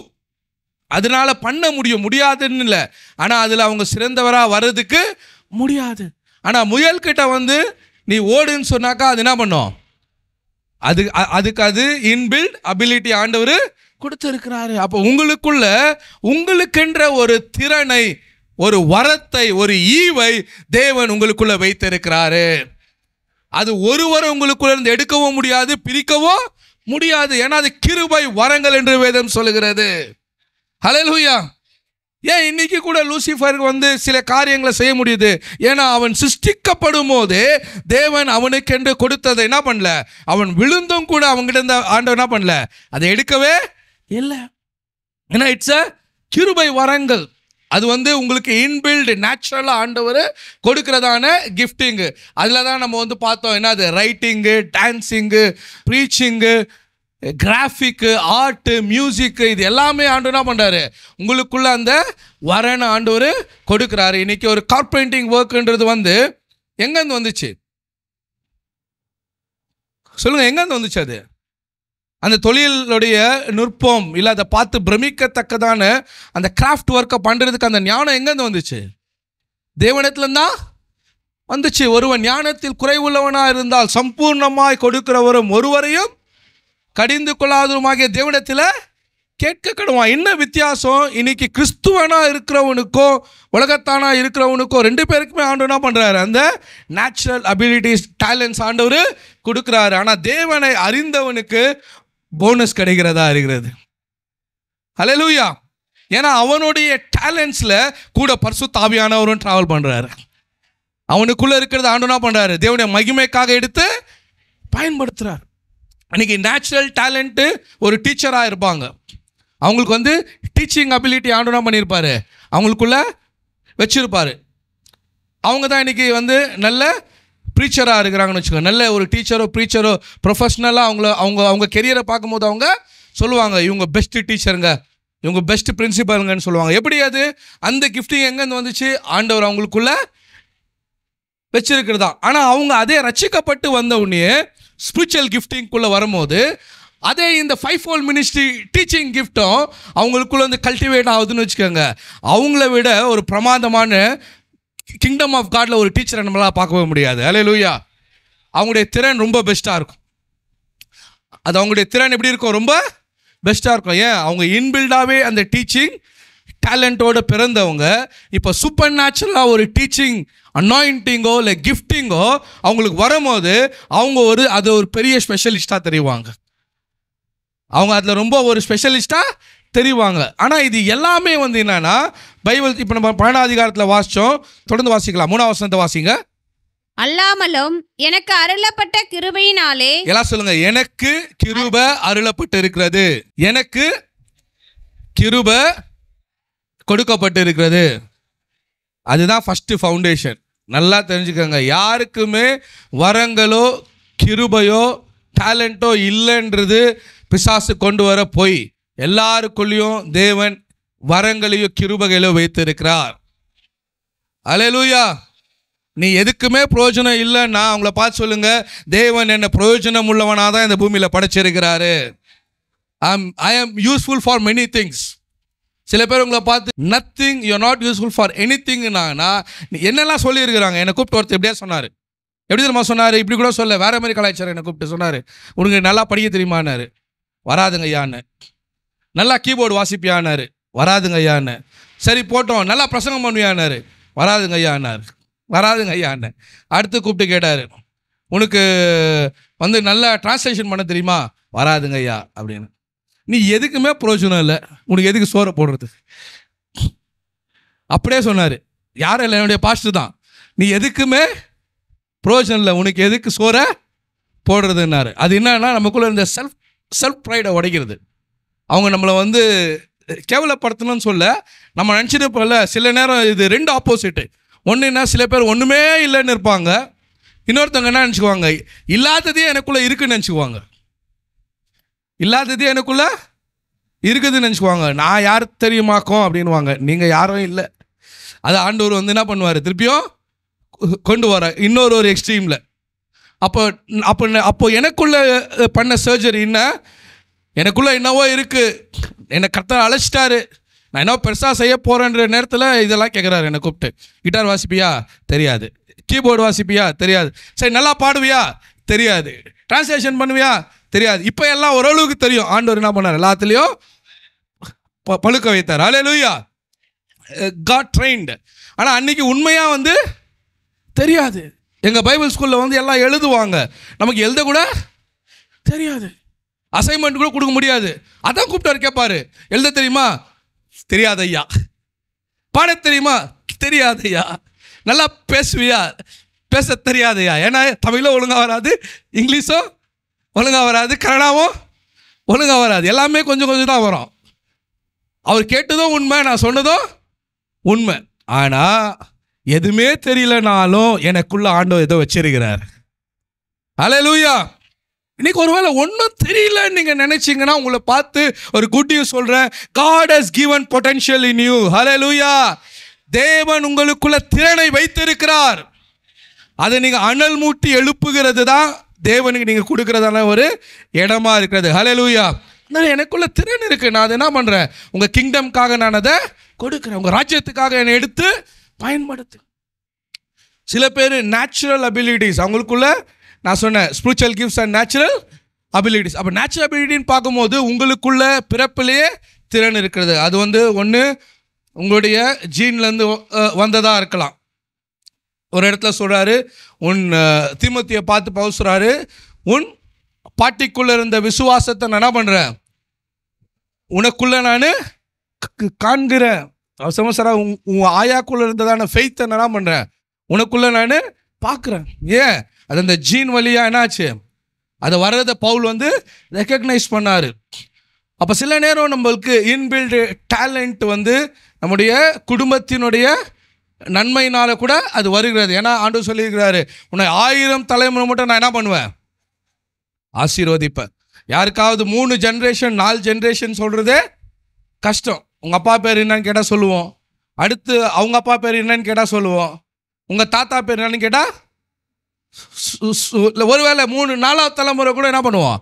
அதனால பண்ண முடியாதுன்னு இல்லை, ஆனால் அதில் அவங்க சிறந்தவராக வர்றதுக்கு முடியாது. ஆனால் முயல்கிட்ட நீ ஓடுன்னு சொன்னாக்கா அது என்ன பண்ணும், அதுக்கு அது இன்பில்ட் அபிலிட்டி ஆண்டவர் கொடுத்துருக்கிறாரு. அப்போ உங்களுக்கென்ற ஒரு திறனை, ஒரு வரத்தை, ஒரு ஈவை தேவன் உங்களுக்குள்ள வைத்திருக்கிறாரு. அது ஒருவரை உங்களுக்குள்ள இருந்து எடுக்கவும் முடியாது, பிரிக்கவும் முடியாது. ஏன்னா அது கிருபை வரங்கள் என்று வேதம் சொல்லுகிறது. ஹல்லேலூயா. ஏன் இன்னைக்கு கூட லூசிஃபருக்கு சில காரியங்களை செய்ய முடியுது, ஏன்னா அவன் சிருஷ்டிக்கப்படும் போது தேவன் அவனுக்கென்று கொடுத்ததை என்ன பண்ணல, அவன் விழுந்தும் கூட அவங்ககிட்ட இருந்த ஆண்டவர் என்ன பண்ணல, அதை எடுக்கவே இல்லை. ஏன்னா இட்ஸ் அ கிருபை வரங்கள். அது உங்களுக்கு இன்பில்டு நேச்சுரலாக ஆண்டவர் கொடுக்கிறதான கிஃப்டிங்கு. அதில் தான் நம்ம பார்த்தோம், என்னது ரைட்டிங்கு, டான்ஸிங்கு, ப்ரீச்சிங்கு, கிராஃபிக்கு, ஆர்ட்டு, மியூசிக்கு, இது எல்லாமே ஆண்டவர் என்ன பண்ணுறாரு, உங்களுக்குள்ள அந்த வரன ஆண்டவர் கொடுக்குறாரு. இன்னைக்கு ஒரு கார்பெயிண்டிங் ஒர்க்குன்றது எங்கேருந்து வந்துச்சு சொல்லுங்கள், எங்கேருந்து வந்துச்சு அது? அந்த தொழிலுடைய நுட்பம் இல்லை, அதை பார்த்து பிரமிக்கத்தக்கதான அந்த கிராஃப்ட் ஒர்க்கை பண்ணுறதுக்கு அந்த ஞானம் எங்கேருந்து வந்துச்சு? தேவனிடத்துலந்தான் வந்துச்சு. ஒருவன் ஞானத்தில் குறைவுள்ளவனாக இருந்தால் சம்பூர்ணமாய் கொடுக்கிறவரும் ஒருவரையும் கடிந்து கொள்ளாதவருமாகிய தேவனிடத்தில் கேட்க கடுவான். என்ன வித்தியாசம்? இன்னைக்கு கிறிஸ்துவனா இருக்கிறவனுக்கோ உலகத்தானா இருக்கிறவனுக்கோ ரெண்டு பேருக்குமே ஆண்டவர் என்ன பண்ணுறாரு, அந்த நேச்சுரல் அபிலிட்டிஸ், டேலண்ட்ஸ் ஆண்டவர் கொடுக்குறாரு. ஆனால் தேவனை அறிந்தவனுக்கு போனஸ் கிடைக்கிறதா இருக்கிறது. ஹல்லேலூயா. ஏன்னா அவனுடைய டேலண்ட்ஸில் கூட பரிசுத்த ஆவியானவரும் ட்ராவல் பண்ணுறாரு. அவனுக்குள்ளே இருக்கிறது ஆண்டவர் என்ன பண்ணுறாரு, தேவனுடைய மகிமைக்காக எடுத்து பயன்படுத்துகிறார். அன்றைக்கி நேச்சுரல் டேலண்ட்டு ஒரு டீச்சராக இருப்பாங்க, அவங்களுக்கு டீச்சிங் அபிலிட்டி ஆண்டவர் என்ன பண்ணியிருப்பார், அவங்களுக்குள்ளே வச்சுருப்பார். அவங்க தான் இன்றைக்கி நல்ல ப்ரீச்சராக இருக்கிறாங்கன்னு வச்சுக்கோங்க. நல்ல ஒரு டீச்சரோ ப்ரீச்சரோ ப்ரொஃபஷ்னலாக அவங்க கெரியரை பார்க்கும்போது அவங்க சொல்லுவாங்க, இவங்க பெஸ்ட்டு டீச்சருங்க, இவங்க பெஸ்ட் பிரின்சிபலுங்கன்னு சொல்லுவாங்க. எப்படி அது? அந்த கிஃப்டிங் எங்கேருந்து வந்துச்சு? ஆண்டவர் அவங்களுக்குள்ள வச்சிருக்கிறதா. ஆனால் அவங்க அதே ரட்சிக்கப்பட்டு வந்த உடனே ஸ்பிரிச்சுவல் கிஃப்டிங்குள்ளே வரும்போது அதே இந்த 5-fold மினிஸ்ட்ரி டீச்சிங் கிஃப்டும் அவங்களுக்குள்ள கல்டிவேட் ஆகுதுன்னு வச்சுக்கோங்க. அவங்கள விட ஒரு பிரமாதமான கிங்டம் ஆஃப் காட்ல ஒரு டீச்சரை நம்மளால் பார்க்கவே முடியாது. ஹல்லேலூயா. அவங்களுடைய திறன் ரொம்ப பெஸ்ட்டாக இருக்கும். அது அவங்களுடைய திறன் எப்படி இருக்கும், ரொம்ப பெஸ்ட்டாக இருக்கும். ஏன்? அவங்க இன்பில்டாகவே அந்த டீச்சிங் டேலண்ட்டோடு பிறந்தவங்க இப்போ சூப்பர் நேச்சுரலாக ஒரு டீச்சிங் அனாயிண்டிங்கோ இல்லை கிஃப்டிங்கோ அவங்களுக்கு வரும்போது அவங்க அது ஒரு பெரிய ஸ்பெஷலிஸ்டாக தெரிவாங்க. அவங்க அதில் ரொம்ப ஒரு ஸ்பெஷலிஸ்டாக தெரிவாங்க. ஆனால் இது எல்லாமே வந்து என்னன்னா பைபிள் இப்போ நம்ம 12ஆம் அதிகாரத்தில் வாசித்தோம். தொடர்ந்து வாசிக்கலாம். 3ஆம் வசனத்தை வாசிங்க. அல்லாமலும் எனக்கு அருளப்பட்ட கிருபையினாலே, எல்லாம் சொல்லுங்க, எனக்கு கிருபை அருளப்பட்டு இருக்கிறது. எனக்கு கிருபை கொடுக்கப்பட்டு இருக்கிறது. அதுதான் ஃபர்ஸ்ட் ஃபவுண்டேஷன். நல்லா தெரிஞ்சுக்கோங்க. யாருக்குமே வரங்களோ கிருபையோ டேலண்ட்டோ இல்லைன்றது பிசாசு கொண்டு வர போய் எல்லாருக்குள்ளேயும் தேவன் வரங்களையோ கிருபைகளோ வைத்திருக்கிறார். அல்லேலூயா. நீ எதுக்குமே பிரயோஜனம் இல்லைன்னா அவங்கள பார்த்து சொல்லுங்க, தேவன் என்ன பிரயோஜனம் உள்ளவனாக தான் இந்த பூமியில் படைச்சிருக்கிறாரு. ஐ ஆம் யூஸ்ஃபுல் ஃபார் மெனி திங்ஸ். சில பேர் உங்களை பார்த்து nothing, you are not useful for any திங்னா என்னெல்லாம் சொல்லியிருக்கிறாங்க. என்னை கூப்பிட்டு ஒருத்தர் எப்படியா சொன்னார். எப்படி தெரியுமா சொன்னார்? இப்படி கூட சொல்ல, வேற மாதிரி கலாச்சாரம். என்னை கூப்பிட்டு சொன்னார், உனக்கு நல்லா படிக்க தெரியுமான்னாரு. வராதுங்க ஐயான்னு. நல்லா கீபோர்டு வாசிப்பியானாரு. வராதுங்க ஐயான்னு. சரி போட்டோம், நல்லா பிரசங்கம் பண்ணுவியானாரு. வராதுங்க ஐயான்னாரு. வராதுங்க ஐயான்னு. அடுத்து கூப்பிட்டு கேட்டார், உனக்கு வந்து நல்லா டிரான்ஸ்லேஷன் பண்ண தெரியுமா? வராதுங்க ஐயா அப்படின்னு. நீ எதுக்குமே பிரயோஜனம் இல்லை, உனக்கு எதுக்கு சோறை போடுறது? அப்படியே சொன்னார். யாரும் இல்லை, என்னுடைய பாஸ்டர் தான். நீ எதுக்குமே பிரயோஜனம் இல்லை, உனக்கு எதுக்கு சோறை போடுறதுன்னாரு. அது என்னன்னா நமக்குள்ள இந்த செல்ஃப் ப்ரைடை உடைக்கிறது. அவங்க நம்மளை வந்து கேவலப்படுத்தணும்னு சொல்ல நம்ம நினச்சிட்டு போல. சில நேரம் இது ரெண்டு ஆப்போசிட்டு. ஒன்றுன்னா சில பேர் ஒன்றுமே இல்லைன்னு இருப்பாங்க. இன்னொருத்தவங்க என்ன நினச்சிக்குவாங்க, இல்லாததே எனக்குள்ளே இருக்குன்னு நினச்சிக்குவாங்க. இல்லாததே எனக்குள்ளே இருக்குதுன்னு நினச்சிக்குவாங்க. நான் யார் தெரியுமாக்கும் அப்படின்வாங்க. நீங்கள் யாரும் இல்லை. அது ஆண்டவர் வந்து என்ன பண்ணுவார், திருப்பியும் கொண்டு வர இன்னொரு எக்ஸ்ட்ரீமில். அப்போ எனக்குள்ளே பண்ண சர்ஜரி என்ன, எனக்குள்ளே என்னவோ இருக்குது, என்னை கர்த்தர் அழைச்சிட்டாரு, நான் என்ன பெருசாக செய்ய போகிறேன்ற நேரத்தில் இதெல்லாம் கேட்குறாரு. என்னை கூப்பிட்டு, கிட்டார் வாசிப்பியா? தெரியாது. கீபோர்டு வாசிப்பியா? தெரியாது. சரி நல்லா பாடுவியா? தெரியாது. டிரான்ஸ்லேஷன் பண்ணுவியா? தெரியாது. இப்போ எல்லாம் ஓரளவுக்கு தெரியும். ஆண்டவர் என்ன பண்ணார், எல்லாத்துலேயும் பழுக்க வைத்தார். அல்லேலூயா. God trained. ஆனால் அன்னைக்கு உண்மையாக வந்து தெரியாது. எங்கள் பைபிள் ஸ்கூலில் வந்து எல்லாம் எழுதுவாங்க, நமக்கு எழுத கூட தெரியாது. அசைன்மெண்ட் கூட கொடுக்க முடியாது. அதான் கூப்பிட்டாரு, கேட்பாரு, எழுத தெரியுமா? தெரியாது ஐயா. பாட தெரியுமா? தெரியாது ஐயா. நல்லா பேசுவியா? பேச தெரியாது ஐயா. ஏன்னா தமிழும் ஒழுங்காக வராது, இங்கிலீஷும் ஒழுங்காக வராது, கன்னடாவும் ஒழுங்காக வராது. எல்லாமே கொஞ்சம் கொஞ்சம் தான் வரும். அவர் கேட்டதும் உண்மை, நான் சொன்னதும் உண்மை. ஆனால் எதுவுமே தெரியலனாலும் எனக்குள்ள ஆண்டவர் ஏதோ வச்சிருக்கிறார். அல்லேலூயா. இன்னைக்கு ஒருவேளை ஒன்றும் தெரியலன்னு நீங்கள் நினைச்சீங்கன்னா உங்களை பார்த்து ஒரு குட் நியூஸ் சொல்கிறேன். God has given potential in you. ஹல்லேலூயா. தேவன் உங்களுக்குள்ள திறனை வைத்திருக்கிறார். அதை நீங்கள் அனல் மூட்டி எழுப்புகிறது தான் தேவனுக்கு நீங்கள் கொடுக்கறதான ஒரு இடமா இருக்கிறது. ஹல்லேலூயா. நான் எனக்குள்ள திறன் இருக்குது, நான் அதை என்ன பண்ணுறேன், உங்கள் கிங்டம்காக நான் அதை கொடுக்குறேன், உங்கள் ராஜ்யத்துக்காக என்னை எடுத்து பயன்படுத்து. சில பேர் நேச்சுரல் அபிலிட்டிஸ் அவங்களுக்குள்ள, நான் சொன்னேன் spiritual gifts and natural abilities. அப்போ நேச்சுரல் அபிலிட்டின்னு பார்க்கும்போது உங்களுக்குள்ள பிறப்பிலேயே திறன் இருக்கிறது. அது வந்து ஒன்று உங்களுடைய ஜீன்லேருந்து வந்ததாக இருக்கலாம். ஒரு இடத்துல சொல்கிறாரு, உன் தீமோத்தியை பார்த்து பவுல் சொல்கிறாரு, உன் பாட்டிக்குள்ளே இருந்த விசுவாசத்தை நான் என்ன பண்ணுறேன், உனக்குள்ளே நான் காண்கிறேன். அவசரமா உன் ஆயாக்குள்ளே இருந்ததான ஃபெய்த்தை நான் என்ன பண்ணுறேன், உனக்குள்ளே நான் பார்க்குறேன். ஏன்? அது அந்த ஜீன் வழியாக என்னாச்சு, அதை வர்றதை பவுல் வந்து ரெக்கக்னைஸ் பண்ணார். அப்போ சில நேரம் நம்மளுக்கு இன்பில்டு டேலண்ட் வந்து நம்முடைய குடும்பத்தினுடைய நன்மையினால கூட அது வருகிறது. ஏன்னா ஆண்டவர் சொல்லியிருக்கிறாரு, உன்னை 1000 தலைமுறை மட்டும் நான் என்ன பண்ணுவேன், ஆசீர்வதிப்பேன். யாருக்காவது 3 ஜென்ரேஷன் 4 ஜென்ரேஷன் சொல்கிறதே கஷ்டம். உங்கள் அப்பா பேர் என்னன்னு கேட்டால் சொல்லுவோம், அடுத்து அவங்க அப்பா பேர் என்னன்னு கேட்டால் சொல்லுவோம், உங்கள் தாத்தா பேர் என்னன்னு கேட்டால் ஒருவேளை 3 4ஆவது தலைமுறை கூட என்ன பண்ணுவோம்,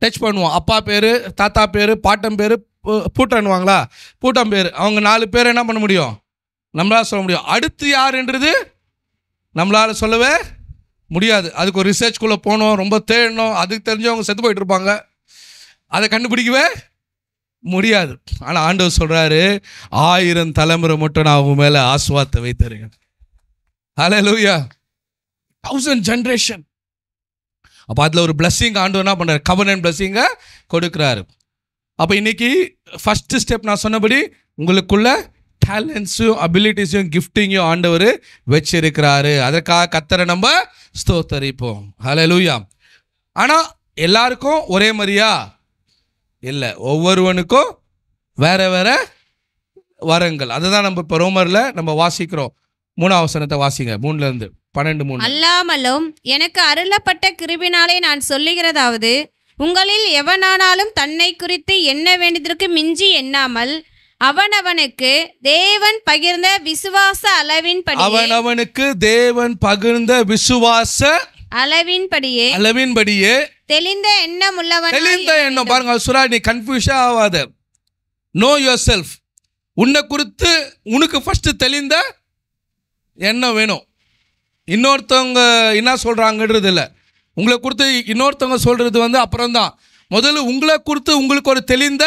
டச் பண்ணுவோம். அப்பா பேர், தாத்தா பேர், பாட்டம் பேர், பூட்டன்னுவாங்களா, பூட்டம் பேர், அவங்க 4 பேர் என்ன பண்ண முடியும், நம்மளால் சொல்ல முடியும். அடுத்து யாருன்றது நம்மளால் சொல்லவே முடியாது. அதுக்கு ஒரு ரிசர்ச்குள்ளே போகணும், ரொம்ப தேடணும், அதுக்கு தெரிஞ்சவங்க செத்து போயிட்டு இருப்பாங்க, அதை கண்டுபிடிக்கவே முடியாது. ஆனால் ஆண்டவர் சொல்கிறாரு, 1000 தலைமுறை மட்டும் நான் அவங்க மேலே ஆசுவாத்தை வைத்தருங்க. ஹல்லேலூயா. 1000 ஜென்ரேஷன். அப்போ அதில் ஒரு பிளஸ்ஸிங் ஆண்டவர் என்ன பண்ணுறாரு? கவர்னன்ட் பிளஸ்ஸிங்கை கொடுக்குறாரு. அப்போ இன்னைக்கு ஃபஸ்ட்டு ஸ்டெப் நான் சொன்னபடி உங்களுக்குள்ள டேலண்ட்ஸும் அபிலிட்டிஸையும் கிஃப்டிங்கையும் ஆண்டவர் வச்சிருக்கிறாரு. அதற்காக கர்த்தரை நம்ம ஸ்தோத்தரிப்போம். ஹல்லேலூயா. ஆனால் எல்லாருக்கும் ஒரே மாதிரியா இல்லை, ஒவ்வொருவனுக்கும் வேற வேற வரங்கள். அதுதான் நம்ம இப்போ ரோமரில் நம்ம வாசிக்கிறோம். 3ஆம் வசனத்தை வாசிங்க, 3-12. அல்லாமலும் எனக்கு அருளப்பட்ட கிருபினாலே நான் சொல்லுகிறதாவது, உங்களில் எவனானாலும் தன்னை குறித்து எண்ண வேண்டியதற்கு மிஞ்சி எண்ணாமல் அவனவனுக்கு தேவன் பகிர்ந்த விசுவாச அவனவனுக்கு தேவன் பகிர்ந்த விசுவாச அளவின்படியே தெளிந்த எண்ணம். பாருங்க சுரா, நீ கன்ஃபியூஷன் ஆகாத. No your self. உன்னை குறித்து உனக்கு ஃபர்ஸ்ட் தெளிந்த எண்ணம் வேணும். இன்னொருத்தவங்க என்ன சொல்றாங்கன்றது இல்லை, உங்களை குறித்து இன்னொருத்தவங்க சொல்றது அப்புறம்தான். முதல்ல உங்களை குறித்து உங்களுக்கு ஒரு தெளிந்த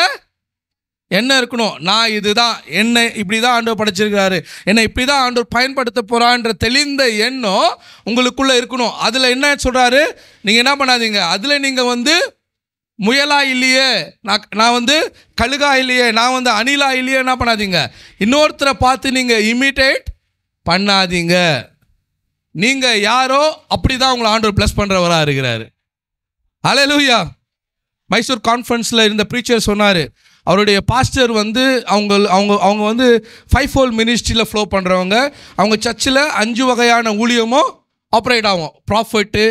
எண்ணம் இருக்கணும். நான் இதுதான், என்னை இப்படி தான் ஆண்டவர் படைச்சிருக்கிறாரு, என்னை இப்படி தான் ஆண்டவர் பயன்படுத்த போகிறான்ற தெளிந்த எண்ணம் உங்களுக்குள்ளே இருக்கணும். அதில் என்ன சொல்கிறாரு? நீங்கள் என்ன பண்ணாதீங்க, அதில் நீங்கள் முயலா இல்லையே, நான் கழுகா இல்லையே, நான் அணிலா இல்லையே, என்ன பண்ணாதீங்க, இன்னொருத்தரை பார்த்து நீங்கள் இமிட்டேட் பண்ணாதீங்க. நீங்கள் யாரோ அப்படி தான் உங்களை ஆண்டவர் ப்ளஸ் பண்ணுறவராக இருக்கிறாரு. ஹல்லேலூயா. மைசூர் கான்ஃபரன்ஸில் இருந்த ப்ரீச்சர் சொன்னார், அவருடைய பாஸ்டர் அவங்க 5-fold மினிஸ்ட்ரியில் ஃப்ளோ பண்ணுறவங்க. அவங்க சர்ச்சில் 5 வகையான ஊழியமும் ஆப்ரேட் ஆகும். ப்ராஃபட்டு,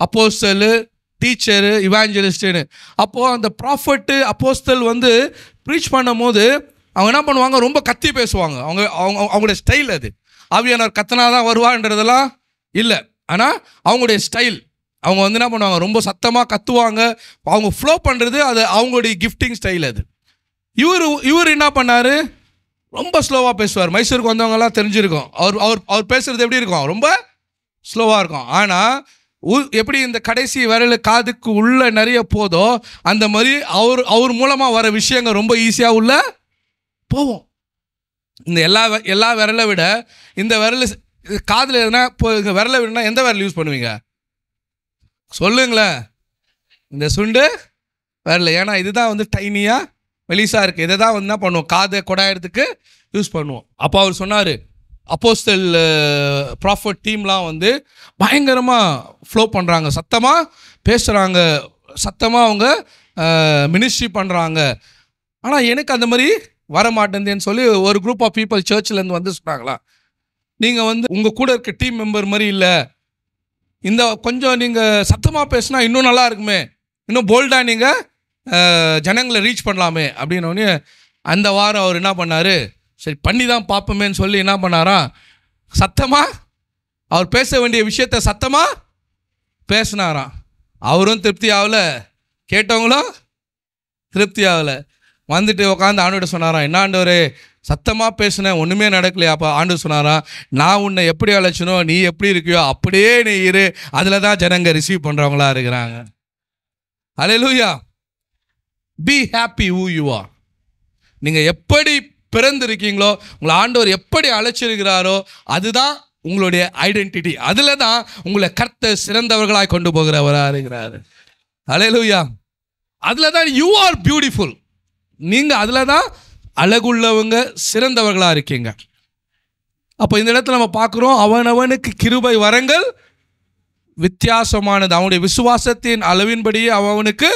அப்போஸ்தலு, டீச்சரு, இவாஞ்சலிஸ்ட்டுன்னு. அப்போது அந்த ப்ராஃபட்டு அப்போஸ்தல் ப்ரீச் பண்ணும் போது அவங்க என்ன பண்ணுவாங்க? ரொம்ப கத்தி பேசுவாங்க. அவங்களுடைய ஸ்டைல் அது. ஆவியானவர் கத்தனா தான் வருவான்றதெல்லாம் இல்லை, ஆனால் அவங்களுடைய ஸ்டைல். அவங்க என்ன பண்ணுவாங்க? ரொம்ப சத்தமாக கத்துவாங்க. அவங்க ஃப்ளோ பண்ணுறது அது அவங்களுடைய கிஃப்டிங் ஸ்டைல் அது. இவர் என்ன பண்ணார்? ரொம்ப ஸ்லோவாக பேசுவார். மைசூருக்கு வந்தவங்கலாம் தெரிஞ்சிருக்கும். அவர் பேசுகிறது எப்படி இருக்கும்? ரொம்ப ஸ்லோவாக இருக்கும். ஆனால் எப்படி இந்த கடைசி விரல் காதுக்கு உள்ள நிறைய போதோ அந்த மாதிரி அவர் மூலமாக வர விஷயங்கள் ரொம்ப ஈஸியாக உள்ள போவோம். இந்த எல்லா விரலை விட இந்த விரல் காதில் எதுனா இப்போ விரலை விடனா எந்த விரல் யூஸ் பண்ணுவீங்க சொல்லுங்களேன்? இந்த சுண்டு விரல். ஏன்னா இதுதான் டைனியாக மெலிசாக இருக்குது. இதை தான் என்ன பண்ணுவோம்? காதை கொடாயிரத்துக்கு யூஸ் பண்ணுவோம். அப்போ அவர் சொன்னார், அப்போஸ்தல் ப்ராஃபட் டீம்லாம் பயங்கரமாக ஃப்ளோ பண்ணுறாங்க, சத்தமாக பேசுகிறாங்க, சத்தமாக அவங்க மினிஸ்ட்ரி பண்ணுறாங்க. ஆனால் எனக்கு அந்த மாதிரி வர மாட்டேந்தேன்னு சொல்லி ஒரு குரூப் ஆஃப் பீப்புள் சர்ச்சிலேருந்து சொன்னாங்களா, நீங்கள் உங்கள் கூட இருக்க டீம் மெம்பர் மாதிரி இல்லை, இந்த கொஞ்சம் நீங்கள் சத்தமாக பேசுனா இன்னும் நல்லா இருக்குமே, இன்னும் போல்டாக நீங்கள் ஜனங்களை ரீச் பண்ணலாமே அப்படின்னோடனே அந்த வாரம் அவர் என்ன பண்ணார்? சரி பண்ணி தான் பார்ப்போமேன்னு சொல்லி என்ன பண்ணாராம்? சத்தமாக அவர் பேச வேண்டிய விஷயத்த சத்தமாக பேசினாராம். அவரும் திருப்தி ஆகலை, கேட்டவங்களும் திருப்தி ஆகலை. உட்காந்து ஆண்டவர்கிட்ட சொன்னாராம், என்ன ஆண்டவரே சத்தமாக பேசினேன், ஒன்றுமே நடக்கலையா? அப்போ ஆண்டவர் சொன்னாராம், நான் உன்னை எப்படி அழைச்சனோ நீ எப்படி இருக்கியோ அப்படியே நீ இரு, அதில் தான் ஜனங்க ரிசீவ் பண்ணுறவங்களா இருக்கிறாங்க. Hallelujah. Be happy who you are. நீங்கள் எப்படி பிறந்திருக்கீங்களோ, உங்களை ஆண்டவர் எப்படி அழைச்சிருக்கிறாரோ அதுதான் உங்களுடைய ஐடென்டிட்டி. அதில் தான் உங்களை கர்த்தர் சிறந்தவர்களாக கொண்டு போகிறவராக இருக்கிறாரு. ஹல்லேலூயா. அதில் தான் யூ ஆர் பியூட்டிஃபுல். நீங்கள் அதில் தான் அழகுள்ளவங்க, சிறந்தவர்களாக இருக்கீங்க. அப்போ இந்த இடத்துல நம்ம பார்க்குறோம், அவனவனுக்கு கிருபை வரங்கள் வித்தியாசமானது. அவனுடைய விசுவாசத்தின் அளவின்படியே அவனுக்கு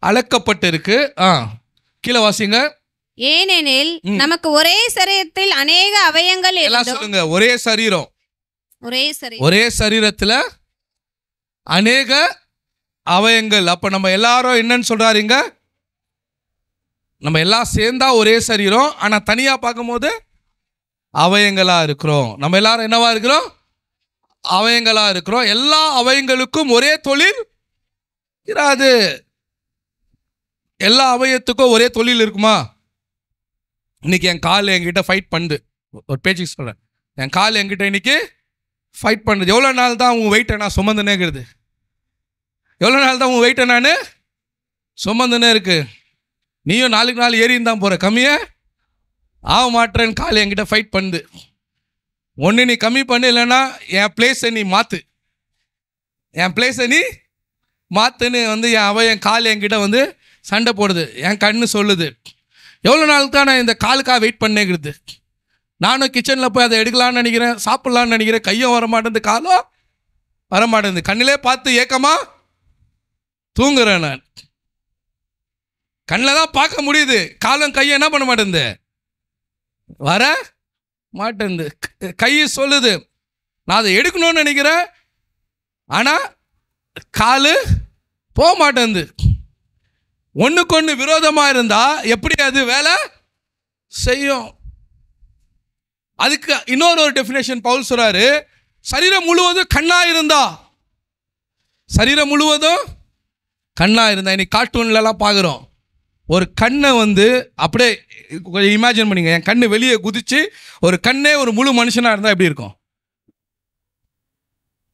அளக்கப்பட்டிருக்கு. கீழே வாசிங்க. ஏனெனில் நமக்கு ஒரே சரீரத்தில் அநேக அவயங்கள் எல்லாம் சொல்லுங்க. ஒரே சரீரம், ஒரே சரீரத்தில் அநேக அவயங்கள். அப்ப நம்ம எல்லாரும் என்னன்னு சொல்றாருங்க? நம்ம எல்லாம் சேர்ந்தா ஒரே சரீரம், ஆனா தனியா பார்க்கும்போது அவயங்களா இருக்கிறோம். நம்ம எல்லாரும் என்னவா இருக்கிறோம்? அவயங்களா இருக்கிறோம். எல்லா அவயங்களுக்கும் ஒரே தொழில் இராது. எல்லா அவயத்துக்கும் ஒரே தொழில் இருக்குமா? இன்னைக்கு என் கால் என்கிட்ட ஃபைட் பண்ணுது, ஒரு பேச்சுக்கு சொல்கிறேன், என் கால் என்கிட்ட இன்னைக்கு ஃபைட் பண்ணுது. எவ்வளோ நாள் தான் உன் வெயிட்டை நான் சுமந்துனேங்கிறது? எவ்வளோ நாள் தான் உன் வெயிட்டை நான் சுமந்துனே இருக்கு? நீயும் நாளுக்கு நாள் ஏறின்னு தான் போகிற, கம்மியே ஆக மாட்டேன்னு கால் என்கிட்ட ஃபைட் பண்ணுது. ஒன்று நீ கம்மி பண்ணு, இல்லைன்னா என் பிளேஸை நீ மாற்று, என் பிளேஸை நீ மாற்றுன்னு வந்து என் கால் என்கிட்ட வந்து சண்டை போடுது. என் கண்ணு சொல்லுது, எவ்வளோ நாளுக்கு தான் நான் இந்த காலுக்காக வெயிட் பண்ணேங்கிறது. நானும் கிச்சனில் போய் அதை எடுக்கலான்னு நினைக்கிறேன், சாப்பிட்லான்னு நினைக்கிறேன், கையும் வர மாட்டேங்குது, காலும் வர மாட்டேங்குது. கண்ணிலே பார்த்து ஏக்கமாக தூங்குறேன். நான் கண்ணில் தான் பார்க்க முடியுது, காலம் கையை என்ன பண்ண மாட்டேங்குது, வர மாட்டேங்குது. கையை சொல்லுது, நான் அதை எடுக்கணும்னு நினைக்கிறேன், ஆனால் காலு போக மாட்டேங்குது. ஒன்றுக்கு ஒன்று விரோதமாக இருந்தால் எப்படி அது வேலை செய்யும்? அதுக்கு இன்னொரு டெஃபினேஷன் பவுல் சொல்றாரு, சரீரம் முழுவதும் கண்ணா இருந்தா, சரீரம் முழுவதும் கண்ணா இருந்தா. இன்னைக்கு கார்ட்டூன்லாம் பார்க்குறோம், ஒரு கண்ணை வந்து அப்படியே கொஞ்சம் இமேஜின் பண்ணிங்க, என் கண்ணு வெளியே குதிச்சு ஒரு கண்ணே ஒரு முழு மனுஷனாக இருந்தால் எப்படி இருக்கும்?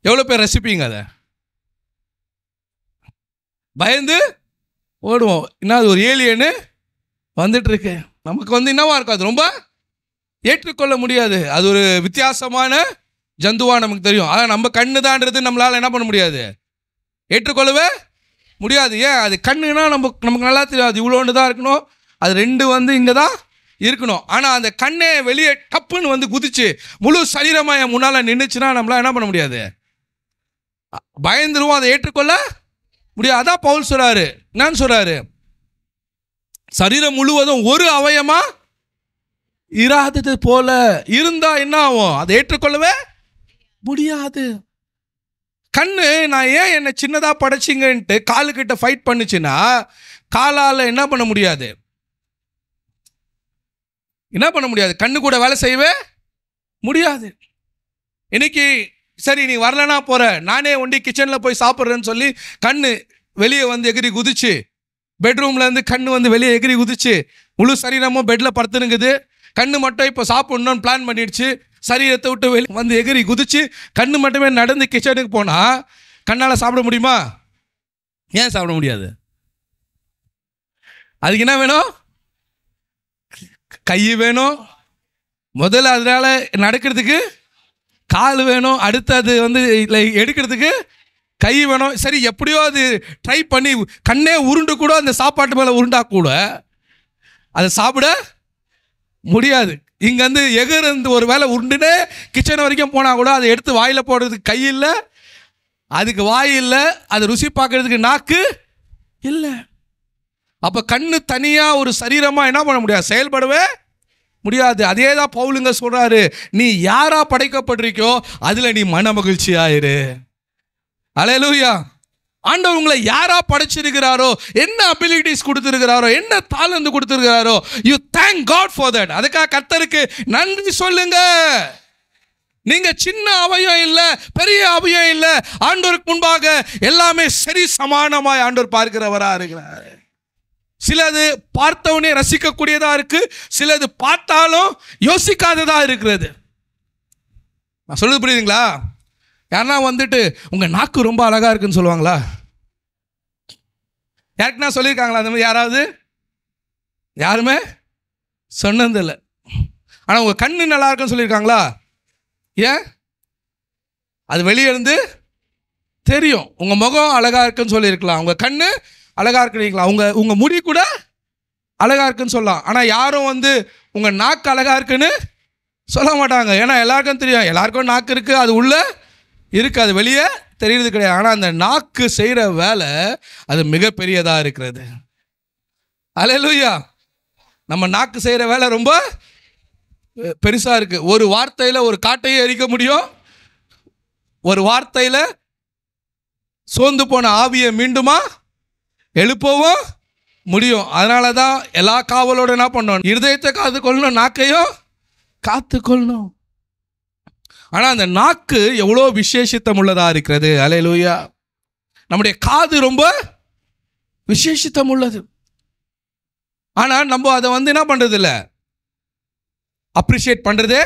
எவ்வளோ பேர் ரசிப்பீங்க? அதை பயந்து ஓடுவோம். என்ன அது ஒரு ஏலியனு வந்துட்டு இருக்கு, நமக்கு வந்து என்னவா இருக்கும், அது ரொம்ப ஏற்றுக்கொள்ள முடியாது. அது ஒரு வித்தியாசமான ஜந்துவா நமக்கு தெரியும். ஆனால் நம்ம கண்ணு தான்றது நம்மளால் என்ன பண்ண முடியாது, ஏற்றுக்கொள்ளவே முடியாது. ஏன்? அது கண்ணுனா நமக்கு நல்லா தெரியும், அது இவ்வளோண்டு தான் இருக்கணும், அது ரெண்டு வந்து இங்கே தான் இருக்கணும். ஆனால் அந்த கண்ணை வெளியே டப்புன்னு வந்து குதிச்சு முழு சரீரமாக என் முன்னால் நின்றுச்சுன்னா நம்மளால் என்ன பண்ண முடியாது, பயந்துருவோம், அதை ஏற்றுக்கொள்ள முடியாது. அதான் பவுல் சொல்றாரு, என்னன்னு சொல்றாரு, சரீரம் முழுவதும் ஒரு அவயமா இராதது போல இருந்தா என்ன ஆகும், அதை ஏற்றுக்கொள்ளவே முடியாது. கண்ணு நான் ஏன் என்னை சின்னதாக படைச்சிங்கன்ட்டு காலுக்கிட்ட ஃபைட் பண்ணுச்சுன்னா காலால் என்ன பண்ண முடியாது, என்ன பண்ண முடியாது, கண்ணு கூட வேலை செய்யவே முடியாது. இன்னைக்கு சரி நீ வரலனா போற, நானே ஒண்டி கிச்சனில் போய் சாப்பிட்றேன்னு சொல்லி கண்ணு வெளியே வந்து எகிரி குதிச்சு, பெட்ரூம்லேருந்து கண்ணு வந்து வெளியே எகிரி குதிச்சு முழு சரீரமும் பெட்டில் படுத்துனுங்குது. கண்ணு மட்டும் இப்போ சாப்பிட்ணுன்னு பிளான் பண்ணிடுச்சு, சரீரத்தை விட்டு வெளியே வந்து எகிரி குதிச்சு கண்ணு மட்டுமே நடந்து கிச்சனுக்கு போனால் கண்ணால் சாப்பிட முடியுமா? ஏன் சாப்பிட முடியாது? அதுக்கு என்ன வேணும்? கை வேணும் முதல்ல, அதனால நடக்கிறதுக்கு கால் வேணும், அடுத்து அது வந்து எடுக்கிறதுக்கு கை வேணும். சரி எப்படியோ அது ட்ரை பண்ணி கண்ணே உருண்டு கூட அந்த சாப்பாட்டு மேலே உருண்டா கூட அதை சாப்பிட முடியாது. இங்கேருந்து எகிருந்து ஒரு வேலை உருண்டுனே கிச்சன் வரைக்கும் போனால் கூட அதை எடுத்து வாயில் போடுறதுக்கு கை இல்லை, அதுக்கு வாய் இல்லை, அதை ருசி பார்க்கறதுக்கு நாக்கு இல்லை. அப்போ கண்ணு தனியாக ஒரு சரீரமாக என்ன பண்ண முடியாது, செயல்படவே முடியாது. அதே தான் பவுலுங்க சொல்கிறாரு, நீ யாரா படைக்கப்பட்டிருக்கோ அதில் நீ மன மகிழ்ச்சி ஆயிரு. அல்லேலூயா. ஆண்டவர் உங்களை யாரா படைச்சிருக்கிறாரோ, என்ன அபிலிட்டிஸ் கொடுத்திருக்கிறாரோ, என்ன தாளந்து கொடுத்திருக்கிறாரோ, you thank God for that. அதுக்காக கர்த்தருக்கு நன்றி சொல்லுங்க. நீங்க சின்ன அவயம் இல்லை, பெரிய அவயம் இல்லை, ஆண்டவருக்கு முன்பாக எல்லாமே சரி சமானமாய் ஆண்டவர் பார்க்கிறவரா இருக்கிறார். சிலது பார்த்தவனே ரசிக்கக்கூடியதா இருக்கு, சிலது பார்த்தாலும் யோசிக்காததா இருக்கிறது. நான் சொல்லுது புரியுதுங்களா? யாருன்னா வந்துட்டு உங்க நாக்கு ரொம்ப அழகா இருக்குன்னு சொல்லுவாங்களா? யாருக்குன்னா சொல்லியிருக்காங்களா அந்த மாதிரி? யாராவது? யாருமே சொன்னதில்லை. ஆனால் உங்க கண்ணு நல்லா இருக்குன்னு சொல்லியிருக்காங்களா? ஏன்? அது வெளியே இருந்து தெரியும். உங்க முகம் அழகா இருக்குன்னு சொல்லியிருக்கலாம், உங்க கண்ணு அழகா இருக்குறீங்களா, உங்க முடி கூட அழகா இருக்குன்னு சொல்லலாம். ஆனால் யாரும் வந்து உங்க நாக்கு அழகா இருக்குன்னு சொல்ல மாட்டாங்க. ஏன்னா எல்லாருக்கும் தெரியும், எல்லாருக்கும் நாக்கு இருக்கு, அது உள்ள இருக்கு, அது வெளியே தெரியுறது கிடையாது. ஆனால் அந்த நாக்கு செய்கிற வேலை அது மிகப்பெரியதாக இருக்கிறது. அல்லேலூயா. நம்ம நாக்கு செய்கிற வேலை ரொம்ப பெருசாக இருக்குது. ஒரு வார்த்தையில் ஒரு காட்டையே எரிக்க முடியும், ஒரு வார்த்தையில் சோர்ந்து போன ஆவியை மீண்டுமா எழுப்பவும் முடியும். அதனால தான் எல்லா காவலோட என்ன பண்ணணும், இருதயத்தை காத்து கொள்ளணும், நாக்கையும் காத்து கொள்ளணும். ஆனால் அந்த நாக்கு எவ்வளோ விசேஷித்தம் உள்ளதாக இருக்கிறது. அல்லேலூயா. நம்முடைய காது ரொம்ப விசேஷித்தம் உள்ளது. ஆனால் நம்ம அதை வந்து என்ன பண்ணுறது இல்லை, அப்ரிஷியேட் பண்ணுறதே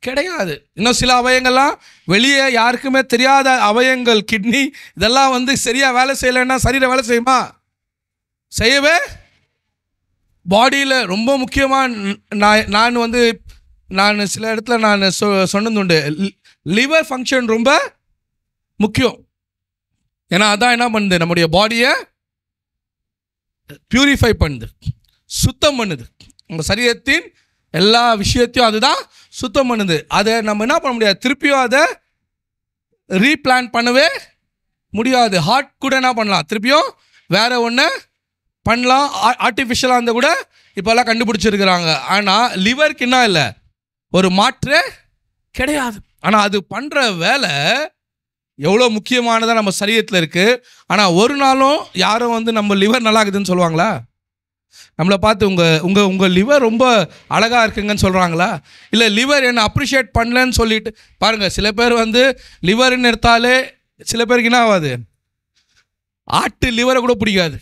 கிடையாது. இன்னும் சில அவயங்கள்லாம் வெளியே யாருக்குமே தெரியாத அவயங்கள், கிட்னி இதெல்லாம் வந்து சரியாக வேலை செய்யலைன்னா சரீரம் வேலை செய்யுமா? செய்யவே பாடியில் ரொம்ப முக்கியமாக நான் சில இடத்துல நான் சொன்னது உண்டு, லிவர் ஃபங்க்ஷன் ரொம்ப முக்கியம். ஏன்னா அதான் என்ன பண்ணுது, நம்முடைய பாடியை பியூரிஃபை பண்ணுது, சுத்தம் பண்ணுது. நம்ம சரீரத்தின் எல்லா விஷயத்தையும் அதுதான் சுத்தம் பண்ணுது. அதை நம்ம என்ன பண்ண முடியாது, திருப்பியும் அதை ரீபிளான் பண்ணவே முடியாது. ஹார்ட் கூட என்ன பண்ணலாம், திருப்பியும் வேற ஒன்று பண்ணலாம், ஆர்டிஃபிஷியலாக இருந்தால் கூட இப்போல்லாம் கண்டுபிடிச்சிருக்கிறாங்க. ஆனால் லிவருக்கு என்ன இல்லை, ஒரு மாற்றே கிடையாது. ஆனால் அது பண்ணுற வேலை எவ்வளோ முக்கியமானதாக நம்ம சரீரத்தில் இருக்குது. ஆனால் ஒரு நாளும் யாரும் நம்ம லிவர் நல்லா இருக்குதுன்னு சொல்லுவாங்களா? நம்மளை பார்த்து உங்கள் லிவர் ரொம்ப அழகாக இருக்குங்கன்னு சொல்கிறாங்களா? இல்லை லிவர் என்னை அப்ரிஷியேட் பண்ணலன்னு சொல்லிட்டு பாருங்கள். சில பேர் லிவர்னு எடுத்தாலே சில பேருக்கு என்ன ஆகாது, ஆட்டு லிவரை கூட பிடிக்காது.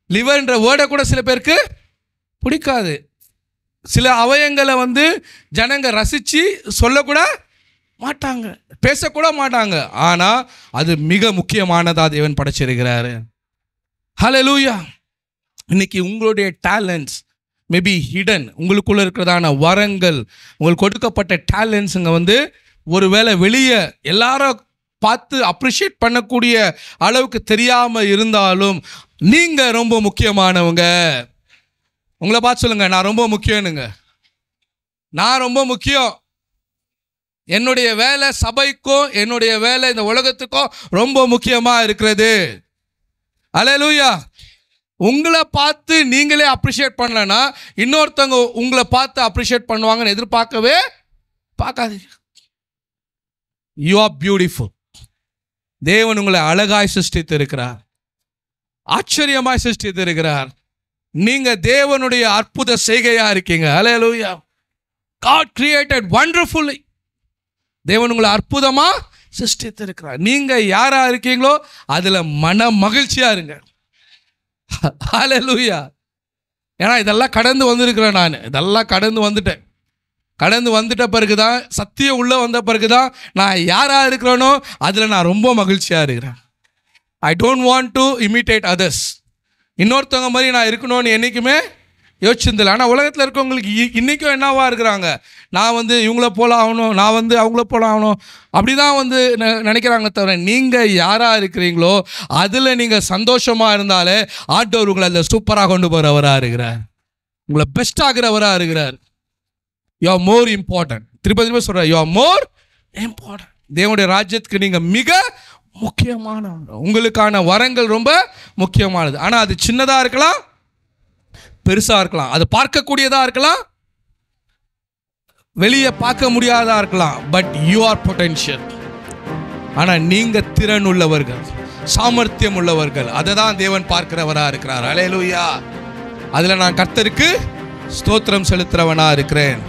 லிவர்ன்ற வேர்டை கூட சில பேருக்கு பிடிக்காது. சில அவயங்களை ஜனங்க ரசித்து சொல்லக்கூட மாட்டாங்க, பேசக்கூட மாட்டாங்க. ஆனால் அது மிக முக்கியமானதாக தேவன் படைச்சிருக்கிறாரு. ஹல்லேலூயா. இன்னைக்கு உங்களுடைய டேலண்ட்ஸ் மேபி ஹிடன், உங்களுக்குள்ளே இருக்கிறதான வரங்கள், உங்களுக்கு கொடுக்கப்பட்ட டேலண்ட்ஸுங்க ஒருவேளை வெளியே எல்லாரும் பார்த்து அப்ரிஷியேட் பண்ணக்கூடிய அளவுக்கு தெரியாமல் இருந்தாலும் நீங்கள் ரொம்ப முக்கியமானவங்க. உங்களை பார்த்து சொல்லுங்க, நான் ரொம்ப முக்கியனுங்க, நான் ரொம்ப முக்கியம். என்னுடைய வேலை சபைக்கும் என்னுடைய வேலை இந்த உலகத்துக்கும் ரொம்ப முக்கியமாக இருக்கிறது. அல்லேலூயா. உங்களை பார்த்து நீங்களே அப்ரிஷியேட் பண்ணலன்னா இன்னொருத்தவங்க உங்களை பார்த்து அப்ரிஷியேட் பண்ணுவாங்கன்னு எதிர்பார்க்கவே பார்க்காதீங்க. You are beautiful. தேவன் உங்களை அழகாய் சிருஷ்டித்து இருக்கிறார், ஆச்சரியமாய் சிருஷ்டித்து இருக்கிறார். நீங்க தேவனுடைய அற்புத செய்கையா இருக்கீங்க. ஹல்லேலூயா. God created wonderfully. தேவன் உங்களை அற்புதமா சிருஷ்டித்து இருக்கிறார். நீங்க யாரா இருக்கீங்களோ அதுல மன மகிழ்ச்சியா இருங்க. ஹல்லேலூயா. ஏன்னா இதெல்லாம் கடந்து வந்திருக்கிறேன், இதெல்லாம் கடந்து வந்துட்ட பிறகுதான், சத்தியம் உள்ள வந்த பிறகுதான் நான் யாரா இருக்கிறேனோ அதுல நான் ரொம்ப மகிழ்ச்சியா இருக்கிறேன். I don't want to imitate others. இன்னொருத்தவங்க மாதிரி நான் இருக்கணும்னு என்றைக்குமே யோசிச்சிருந்தில்லை. ஆனால் உலகத்தில் இருக்கவங்களுக்கு இன்றைக்கும் என்னவா இருக்கிறாங்க, நான் இவங்கள போல ஆகணும், நான் அவங்கள போல ஆகணும், அப்படி தான் நினைக்கிறாங்க. தவிர நீங்கள் யாராக இருக்கிறீங்களோ அதில் நீங்கள் சந்தோஷமாக இருந்தாலே ஆண்டவர் உங்களை அதில் சூப்பராக கொண்டு போகிறவராக இருக்கிறார், உங்களை பெஸ்ட் ஆகிறவராக இருக்கிறார். You are more important. Tirupati சொல்கிறார், யூ ஆர் மோர் இம்பார்ட்டன்ட். தேவனுடைய ராஜ்யத்துக்கு நீங்கள் மிக முக்கியமானவங்க. உங்களுக்கான வரங்கள் ரொம்ப முக்கியமானது. ஆனால் அது சின்னதாக இருக்கலாம், பெருசாக இருக்கலாம், அது பார்க்கக்கூடியதாக இருக்கலாம், வெளியே பார்க்க முடியாதா இருக்கலாம். But you are potential. ஆனால் நீங்கள் திறன் உள்ளவர்கள், சாமர்த்தியம் உள்ளவர்கள். அதை தான் தேவன் பார்க்கிறவராக இருக்கிறார். அல்லேலூயா. அதில் நான் கர்த்தருக்கு ஸ்தோத்திரம் செலுத்துறவனாக இருக்கிறேன்.